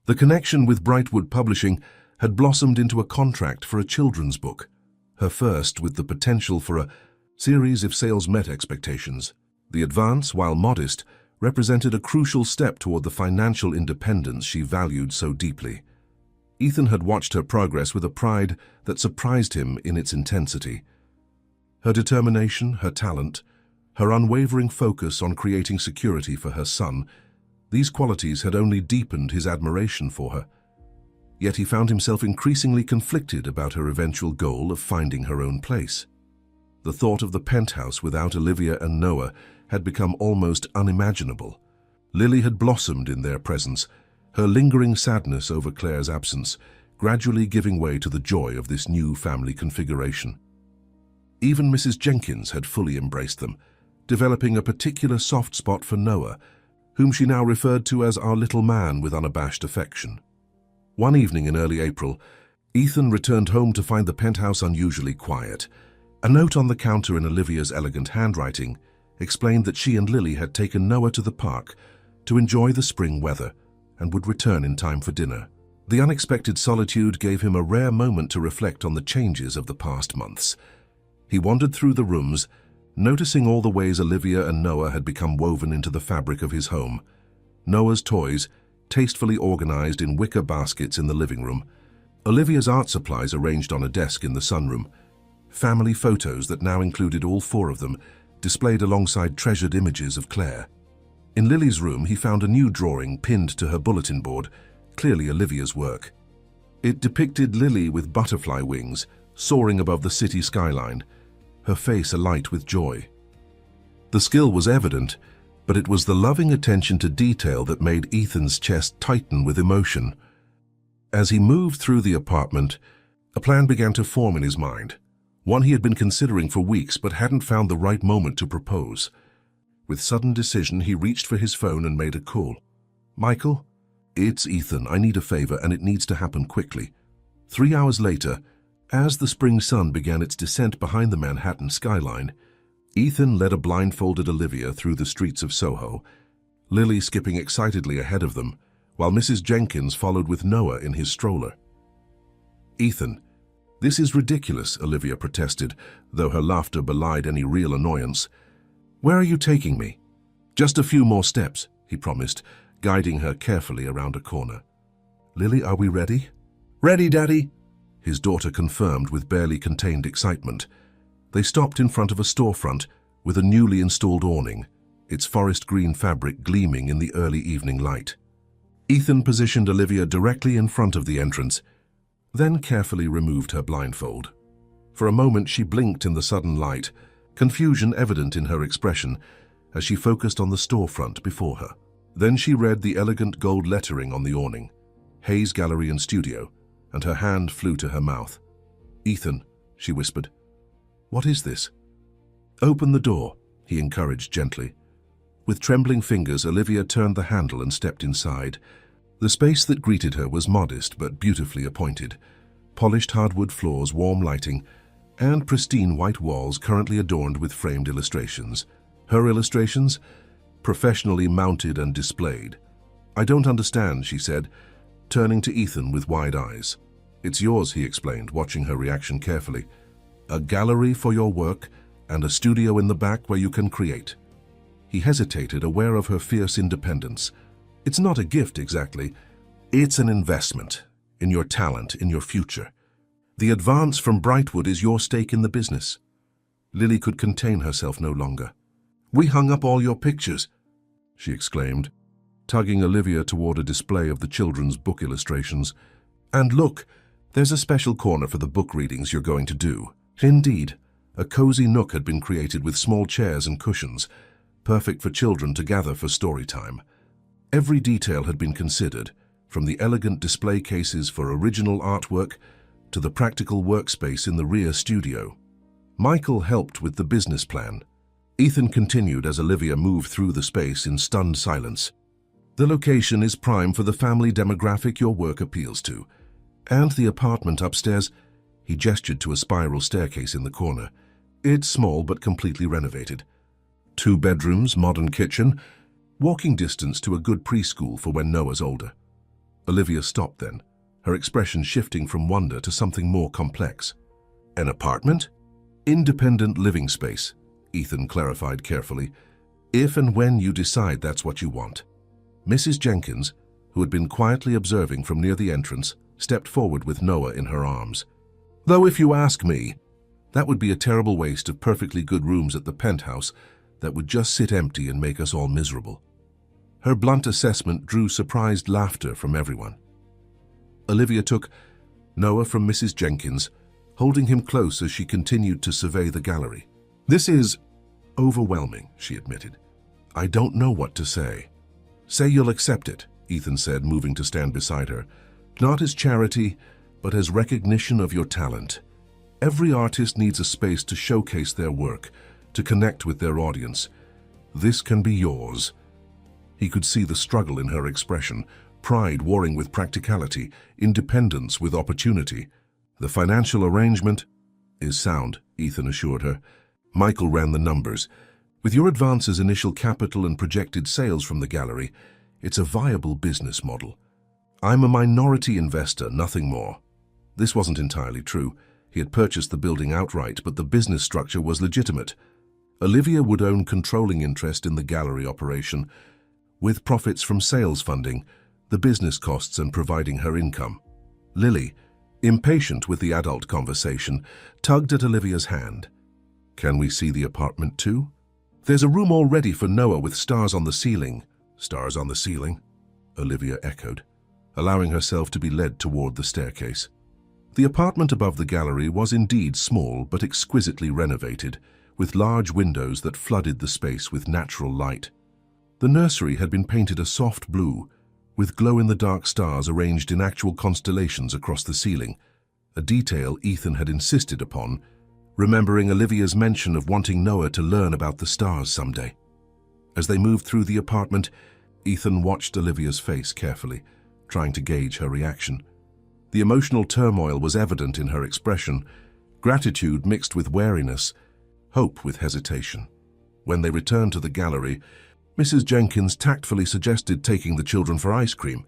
The connection with Brightwood Publishing had blossomed into a contract for a children's book, her first with the potential for a series if sales met expectations. The advance, while modest, represented a crucial step toward the financial independence she valued so deeply. Ethan had watched her progress with a pride that surprised him in its intensity. Her determination, her talent, her unwavering focus on creating security for her son, these qualities had only deepened his admiration for her. Yet he found himself increasingly conflicted about her eventual goal of finding her own place. The thought of the penthouse without Olivia and Noah had become almost unimaginable. Lily had blossomed in their presence, her lingering sadness over Claire's absence gradually giving way to the joy of this new family configuration. Even Mrs. Jenkins had fully embraced them, developing a particular soft spot for Noah, whom she now referred to as our little man with unabashed affection. One evening in early April, Ethan returned home to find the penthouse unusually quiet. A note on the counter in Olivia's elegant handwriting explained that she and Lily had taken Noah to the park to enjoy the spring weather and would return in time for dinner. The unexpected solitude gave him a rare moment to reflect on the changes of the past months. He wandered through the rooms, noticing all the ways Olivia and Noah had become woven into the fabric of his home. Noah's toys, tastefully organized in wicker baskets in the living room, Olivia's art supplies arranged on a desk in the sunroom, family photos that now included all 4 of them, displayed alongside treasured images of Claire. In Lily's room, he found a new drawing pinned to her bulletin board, clearly Olivia's work. It depicted Lily with butterfly wings, soaring above the city skyline, her face alight with joy. The skill was evident, but it was the loving attention to detail that made Ethan's chest tighten with emotion. As he moved through the apartment, a plan began to form in his mind, one he had been considering for weeks but hadn't found the right moment to propose. With sudden decision, he reached for his phone and made a call. "Michael? It's Ethan. I need a favor, and it needs to happen quickly." 3 hours later, as the spring sun began its descent behind the Manhattan skyline, Ethan led a blindfolded Olivia through the streets of Soho, Lily skipping excitedly ahead of them, while Mrs. Jenkins followed with Noah in his stroller. "Ethan, this is ridiculous," Olivia protested, though her laughter belied any real annoyance. "Where are you taking me?" "Just a few more steps," he promised, guiding her carefully around a corner. "Lily, are we ready?" "Ready, Daddy," his daughter confirmed with barely contained excitement. They stopped in front of a storefront with a newly installed awning, its forest green fabric gleaming in the early evening light. Ethan positioned Olivia directly in front of the entrance, then carefully removed her blindfold. For a moment she blinked in the sudden light, confusion evident in her expression as she focused on the storefront before her. Then she read the elegant gold lettering on the awning, Hayes Gallery and Studio, and her hand flew to her mouth. "Ethan," she whispered. "What is this?" "Open the door," he encouraged gently. With trembling fingers, Olivia turned the handle and stepped inside. The space that greeted her was modest but beautifully appointed. Polished hardwood floors, warm lighting, and pristine white walls currently adorned with framed illustrations. Her illustrations? Professionally mounted and displayed. "I don't understand," she said, turning to Ethan with wide eyes. "It's yours," he explained, watching her reaction carefully. "A gallery for your work and a studio in the back where you can create." He hesitated, aware of her fierce independence. "It's not a gift exactly. It's an investment in your talent, in your future. The advance from Brightwood is your stake in the business." Lily could contain herself no longer. "We hung up all your pictures," she exclaimed, tugging Olivia toward a display of the children's book illustrations. "And look, There's a special corner for the book readings you're going to do. Indeed, a cozy nook had been created with small chairs and cushions, perfect for children to gather for story time. Every detail had been considered, from the elegant display cases for original artwork to the practical workspace in the rear studio. Michael helped with the business plan. Ethan continued as Olivia moved through the space in stunned silence. The location is prime for the family demographic your work appeals to. And the apartment upstairs, he gestured to a spiral staircase in the corner. It's small but completely renovated. 2 bedrooms, modern kitchen, walking distance to a good preschool for when Noah's older. Olivia stopped then, her expression shifting from wonder to something more complex. An apartment? Independent living space, Ethan clarified carefully, if and when you decide that's what you want. Mrs. Jenkins, who had been quietly observing from near the entrance, stepped forward with Noah in her arms. Though if you ask me, that would be a terrible waste of perfectly good rooms at the penthouse that would just sit empty and make us all miserable. Her blunt assessment drew surprised laughter from everyone. Olivia took Noah from Mrs. Jenkins, holding him close as she continued to survey the gallery. This is overwhelming, she admitted. I don't know what to say. Say you'll accept it, Ethan said, moving to stand beside her. Not as charity, but as recognition of your talent. Every artist needs a space to showcase their work, to connect with their audience. This can be yours. He could see the struggle in her expression, pride warring with practicality, independence with opportunity. The financial arrangement is sound, Ethan assured her. Michael ran the numbers. With your advance as initial capital and projected sales from the gallery, it's a viable business model. I'm a minority investor, nothing more. This wasn't entirely true. He had purchased the building outright, but the business structure was legitimate. Olivia would own controlling interest in the gallery operation, with profits from sales funding, the business costs and providing her income. Lily, impatient with the adult conversation, tugged at Olivia's hand. Can we see the apartment too? There's a room all ready for Noah with stars on the ceiling. Stars on the ceiling? Olivia echoed, allowing herself to be led toward the staircase. The apartment above the gallery was indeed small but exquisitely renovated, with large windows that flooded the space with natural light. The nursery had been painted a soft blue, with glow-in-the-dark stars arranged in actual constellations across the ceiling, a detail Ethan had insisted upon, remembering Olivia's mention of wanting Noah to learn about the stars someday. As they moved through the apartment, Ethan watched Olivia's face carefully, trying to gauge her reaction. The emotional turmoil was evident in her expression, gratitude mixed with wariness, hope with hesitation. When they returned to the gallery, Mrs. Jenkins tactfully suggested taking the children for ice cream,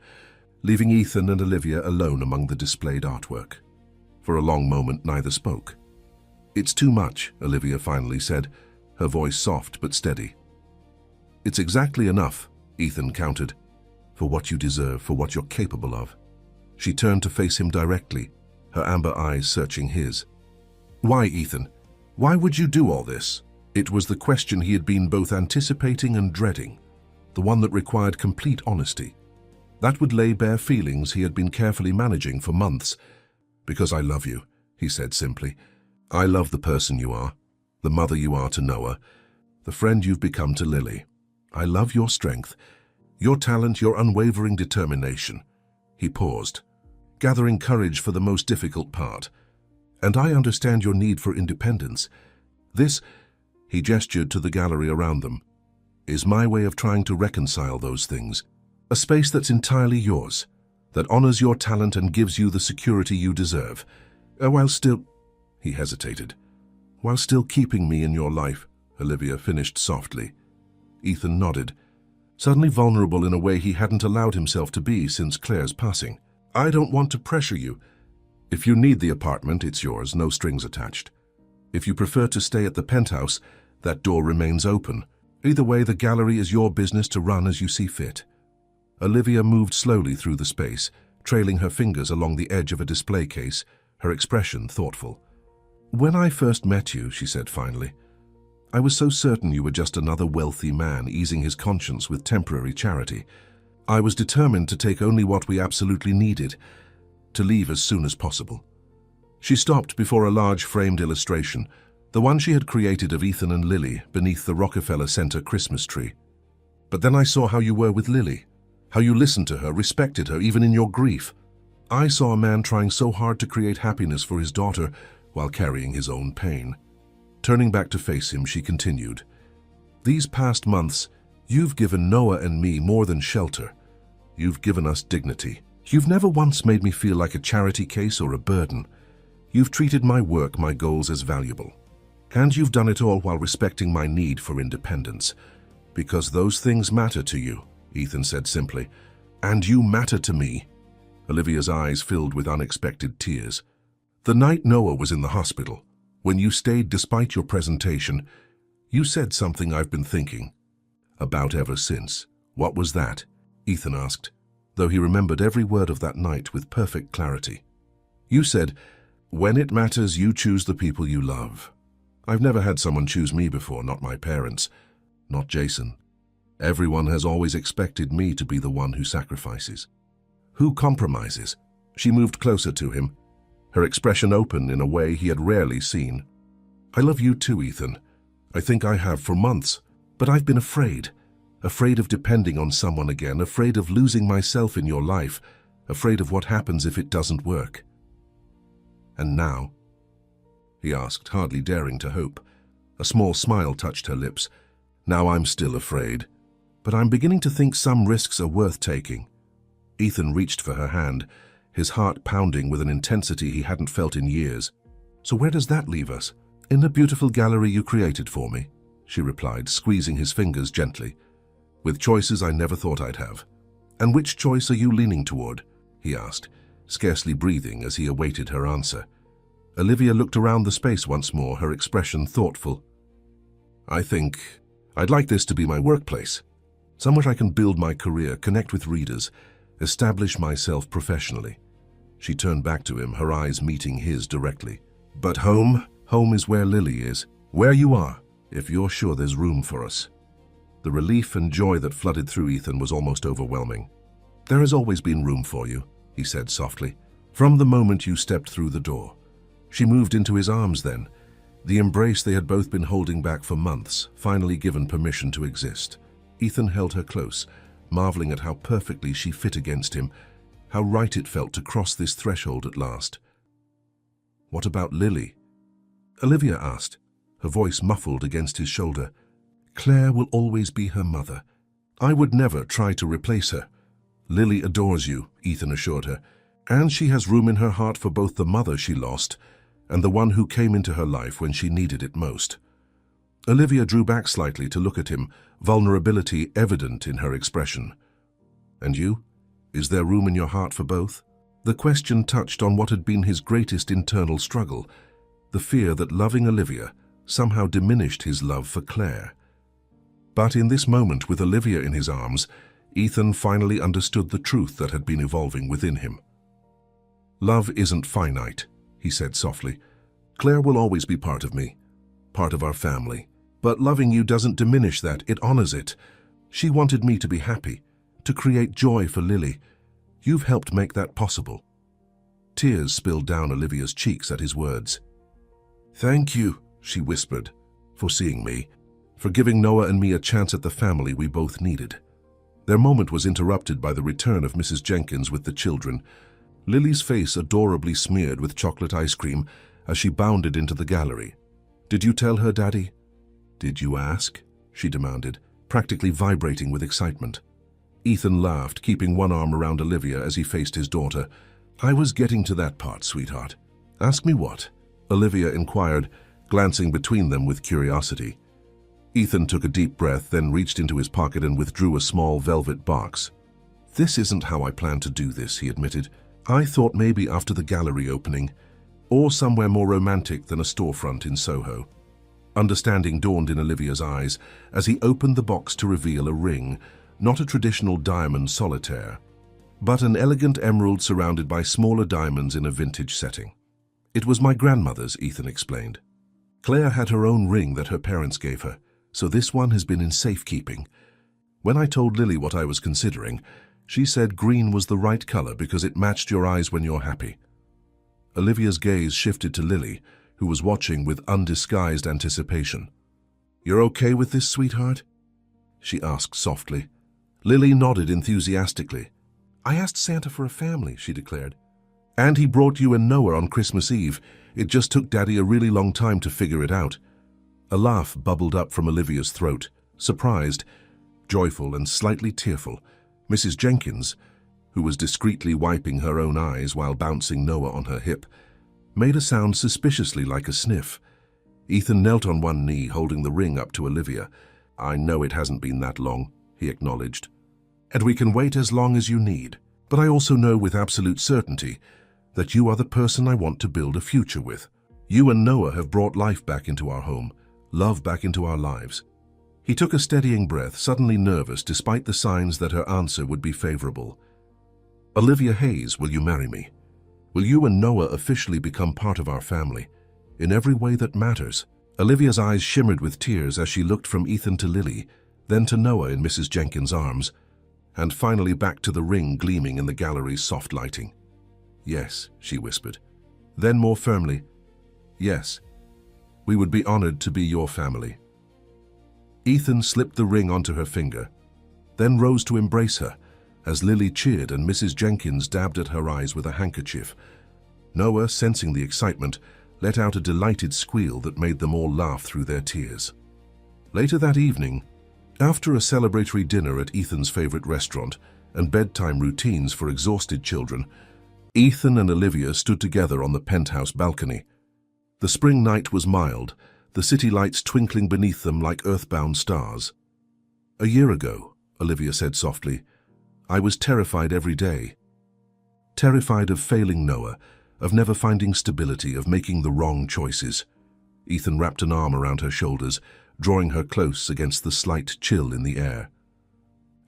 leaving Ethan and Olivia alone among the displayed artwork. For a long moment, neither spoke. It's too much, Olivia finally said, her voice soft but steady. It's exactly enough, Ethan countered, for what you deserve, for what you're capable of. She turned to face him directly, her amber eyes searching his. Why, Ethan? Why would you do all this? It was the question he had been both anticipating and dreading, the one that required complete honesty. That would lay bare feelings he had been carefully managing for months. Because I love you, he said simply. I love the person you are, the mother you are to Noah, the friend you've become to Lily. I love your strength, your talent, your unwavering determination. He paused, gathering courage for the most difficult part. And I understand your need for independence. This, he gestured to the gallery around them, is my way of trying to reconcile those things. A space that's entirely yours, that honors your talent and gives you the security you deserve, while still... He hesitated. While still keeping me in your life, Olivia finished softly. Ethan nodded, suddenly vulnerable in a way he hadn't allowed himself to be since Claire's passing. I don't want to pressure you. If you need the apartment, it's yours, no strings attached. If you prefer to stay at the penthouse, that door remains open. Either way, the gallery is your business to run as you see fit. Olivia moved slowly through the space, trailing her fingers along the edge of a display case, her expression thoughtful. When I first met you, she said finally, I was so certain you were just another wealthy man easing his conscience with temporary charity. I was determined to take only what we absolutely needed. to leave as soon as possible. She stopped before a large framed illustration, the one she had created of Ethan and Lily beneath the Rockefeller Center Christmas tree. But then I saw how you were with Lily, how you listened to her, respected her, even in your grief. I saw a man trying so hard to create happiness for his daughter while carrying his own pain. Turning back to face him, she continued, "These past months, you've given Noah and me more than shelter. You've given us dignity. You've never once made me feel like a charity case or a burden. You've treated my work, my goals as valuable. And you've done it all while respecting my need for independence. Because those things matter to you," Ethan said simply. "And you matter to me." Olivia's eyes filled with unexpected tears. "The night Noah was in the hospital, when you stayed despite your presentation, you said something I've been thinking about ever since." "What was that?" Ethan asked, though he remembered every word of that night with perfect clarity. "You said, 'When it matters, you choose the people you love.' I've never had someone choose me before, not my parents, not Jason. Everyone has always expected me to be the one who sacrifices. Who compromises?" She moved closer to him, her expression open in a way he had rarely seen. "I love you too, Ethan. I think I have for months, but I've been afraid of depending on someone again, afraid of losing myself in your life, afraid of what happens if it doesn't work." "And now?" he asked, hardly daring to hope. A small smile touched her lips. "Now I'm still afraid, but I'm beginning to think some risks are worth taking." Ethan reached for her hand, his heart pounding with an intensity he hadn't felt in years. "So where does that leave us?" "In the beautiful gallery you created for me," she replied, squeezing his fingers gently. "With choices I never thought I'd have." "And which choice are you leaning toward?" he asked, scarcely breathing as he awaited her answer. Olivia looked around the space once more, her expression thoughtful. "I think I'd like this to be my workplace, somewhere I can build my career, connect with readers, establish myself professionally." She turned back to him, her eyes meeting his directly. "But home? Home is where Lily is, where you are, if you're sure there's room for us." The relief and joy that flooded through Ethan was almost overwhelming. "There has always been room for you," he said softly, "from the moment you stepped through the door." She moved into his arms then, the embrace they had both been holding back for months, finally given permission to exist. Ethan held her close, marveling at how perfectly she fit against him, how right it felt to cross this threshold at last. "What about Lily?" Olivia asked, her voice muffled against his shoulder. "Claire will always be her mother. I would never try to replace her." "Lily adores you," Ethan assured her, "and she has room in her heart for both the mother she lost and the one who came into her life when she needed it most." Olivia drew back slightly to look at him, vulnerability evident in her expression. "And you? Is there room in your heart for both?" The question touched on what had been his greatest internal struggle, the fear that loving Olivia somehow diminished his love for Claire. But in this moment, with Olivia in his arms, Ethan finally understood the truth that had been evolving within him. "Love isn't finite," he said softly. "Claire will always be part of me, part of our family. But loving you doesn't diminish that, it honors it. She wanted me to be happy, to create joy for Lily. You've helped make that possible." Tears spilled down Olivia's cheeks at his words. "Thank you," she whispered, "for seeing me, for giving Noah and me a chance at the family we both needed." Their moment was interrupted by the return of Mrs. Jenkins with the children, Lily's face adorably smeared with chocolate ice cream as she bounded into the gallery. "Did you tell her, Daddy?" "Did you ask?" she demanded, practically vibrating with excitement. Ethan laughed, keeping one arm around Olivia as he faced his daughter. "I was getting to that part, sweetheart." "Ask me what?" Olivia inquired, glancing between them with curiosity. Ethan took a deep breath, then reached into his pocket and withdrew a small velvet box. "This isn't how I planned to do this," he admitted. "I thought maybe after the gallery opening, or somewhere more romantic than a storefront in Soho." Understanding dawned in Olivia's eyes as he opened the box to reveal a ring, not a traditional diamond solitaire, but an elegant emerald surrounded by smaller diamonds in a vintage setting. "It was my grandmother's," Ethan explained. "Claire had her own ring that her parents gave her, so this one has been in safekeeping. When I told Lily what I was considering, She said green was the right color because it matched your eyes when you're happy. Olivia's gaze shifted to Lily, who was watching with undisguised anticipation. "You're okay with this, sweetheart?" she asked softly. Lily nodded enthusiastically. "I asked Santa for a family," she declared. "And he brought you and Noah on Christmas Eve. It just took Daddy a really long time to figure it out." A laugh bubbled up from Olivia's throat. Surprised, joyful, and slightly tearful, Mrs. Jenkins, who was discreetly wiping her own eyes while bouncing Noah on her hip, made a sound suspiciously like a sniff. Ethan knelt on one knee, holding the ring up to Olivia. "I know it hasn't been that long," he acknowledged. "And we can wait as long as you need. But I also know with absolute certainty that you are the person I want to build a future with. You and Noah have brought life back into our home, love back into our lives." He took a steadying breath, suddenly nervous despite the signs that her answer would be favorable. "Olivia Hayes, will you marry me? Will you and Noah officially become part of our family, in every way that matters?" Olivia's eyes shimmered with tears as she looked from Ethan to Lily, then to Noah in Mrs. Jenkins' arms, and finally back to the ring gleaming in the gallery's soft lighting. "Yes," she whispered. Then more firmly, "Yes, we would be honored to be your family." Ethan slipped the ring onto her finger, then rose to embrace her, as Lily cheered and Mrs. Jenkins dabbed at her eyes with a handkerchief. Noah, sensing the excitement, let out a delighted squeal that made them all laugh through their tears. Later that evening, after a celebratory dinner at Ethan's favorite restaurant and bedtime routines for exhausted children, Ethan and Olivia stood together on the penthouse balcony. The spring night was mild, the city lights twinkling beneath them like earthbound stars. "A year ago," Olivia said softly, "I was terrified every day. Terrified of failing Noah, of never finding stability, of making the wrong choices." Ethan wrapped an arm around her shoulders, drawing her close against the slight chill in the air.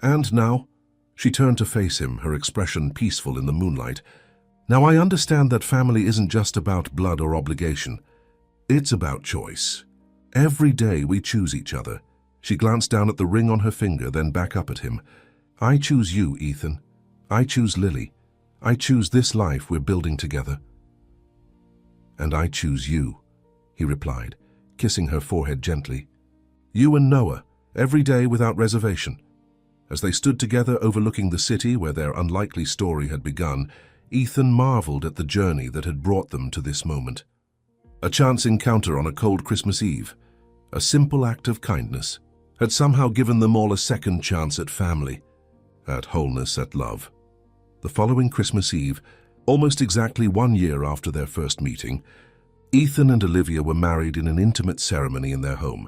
"And now," she turned to face him, her expression peaceful in the moonlight, "now I understand that family isn't just about blood or obligation. It's about choice. Every day we choose each other." She glanced down at the ring on her finger, then back up at him. "I choose you, Ethan. I choose Lily. I choose this life we're building together." "And I choose you," he replied, kissing her forehead gently. "You and Noah, every day without reservation." As they stood together overlooking the city where their unlikely story had begun, Ethan marveled at the journey that had brought them to this moment. A chance encounter on a cold Christmas Eve, a simple act of kindness, had somehow given them all a second chance at family, at wholeness, at love. The following Christmas Eve, almost exactly 1 year after their first meeting, Ethan and Olivia were married in an intimate ceremony in their home.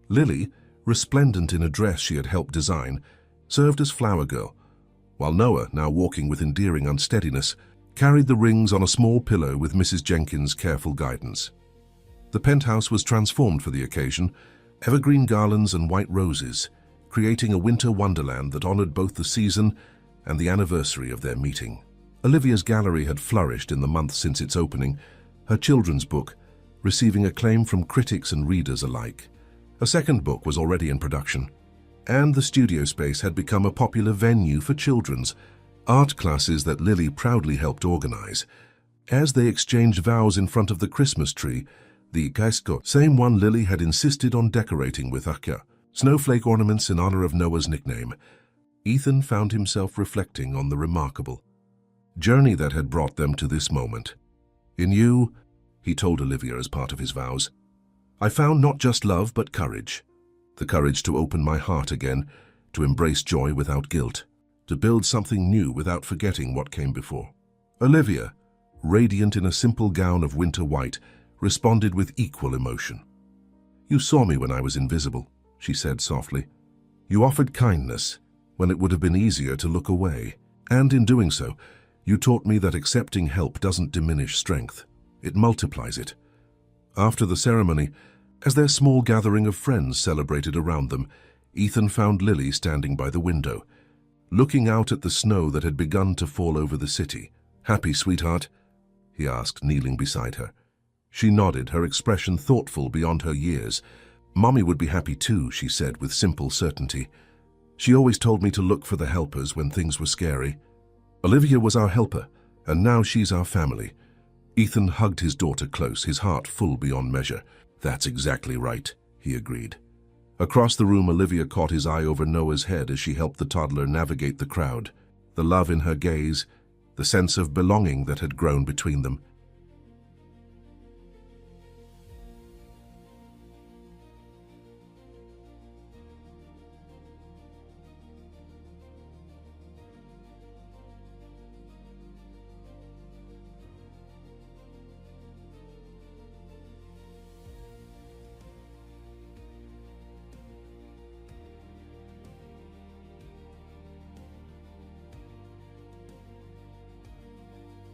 Lily, resplendent in a dress she had helped design, served as flower girl, while Noah, now walking with endearing unsteadiness, carried the rings on a small pillow with Mrs. Jenkins' careful guidance. The penthouse was transformed for the occasion, evergreen garlands and white roses, creating a winter wonderland that honored both the season and the anniversary of their meeting. Olivia's gallery had flourished in the months since its opening, her children's book receiving acclaim from critics and readers alike. A second book was already in production, and the studio space had become a popular venue for children's art classes that Lily proudly helped organize. As they exchanged vows in front of the Christmas tree, the casco, same one Lily had insisted on decorating with akka, snowflake ornaments in honor of Noah's nickname, Ethan found himself reflecting on the remarkable journey that had brought them to this moment. "In you," he told Olivia as part of his vows, "I found not just love but courage. The courage to open my heart again, to embrace joy without guilt, to build something new without forgetting what came before." Olivia, radiant in a simple gown of winter white, responded with equal emotion. "You saw me when I was invisible," she said softly. "You offered kindness when it would have been easier to look away. And in doing so, you taught me that accepting help doesn't diminish strength. It multiplies it." After the ceremony, as their small gathering of friends celebrated around them, Ethan found Lily standing by the window, looking out at the snow that had begun to fall over the city. "Happy, sweetheart?" he asked, kneeling beside her. She nodded, her expression thoughtful beyond her years. "Mommy would be happy too," she said with simple certainty. She always told me to look for the helpers when things were scary. Olivia was our helper, and now she's our family. Ethan hugged his daughter close, his heart full beyond measure. That's exactly right, he agreed. Across the room, Olivia caught his eye over Noah's head as she helped the toddler navigate the crowd. The love in her gaze, the sense of belonging that had grown between them,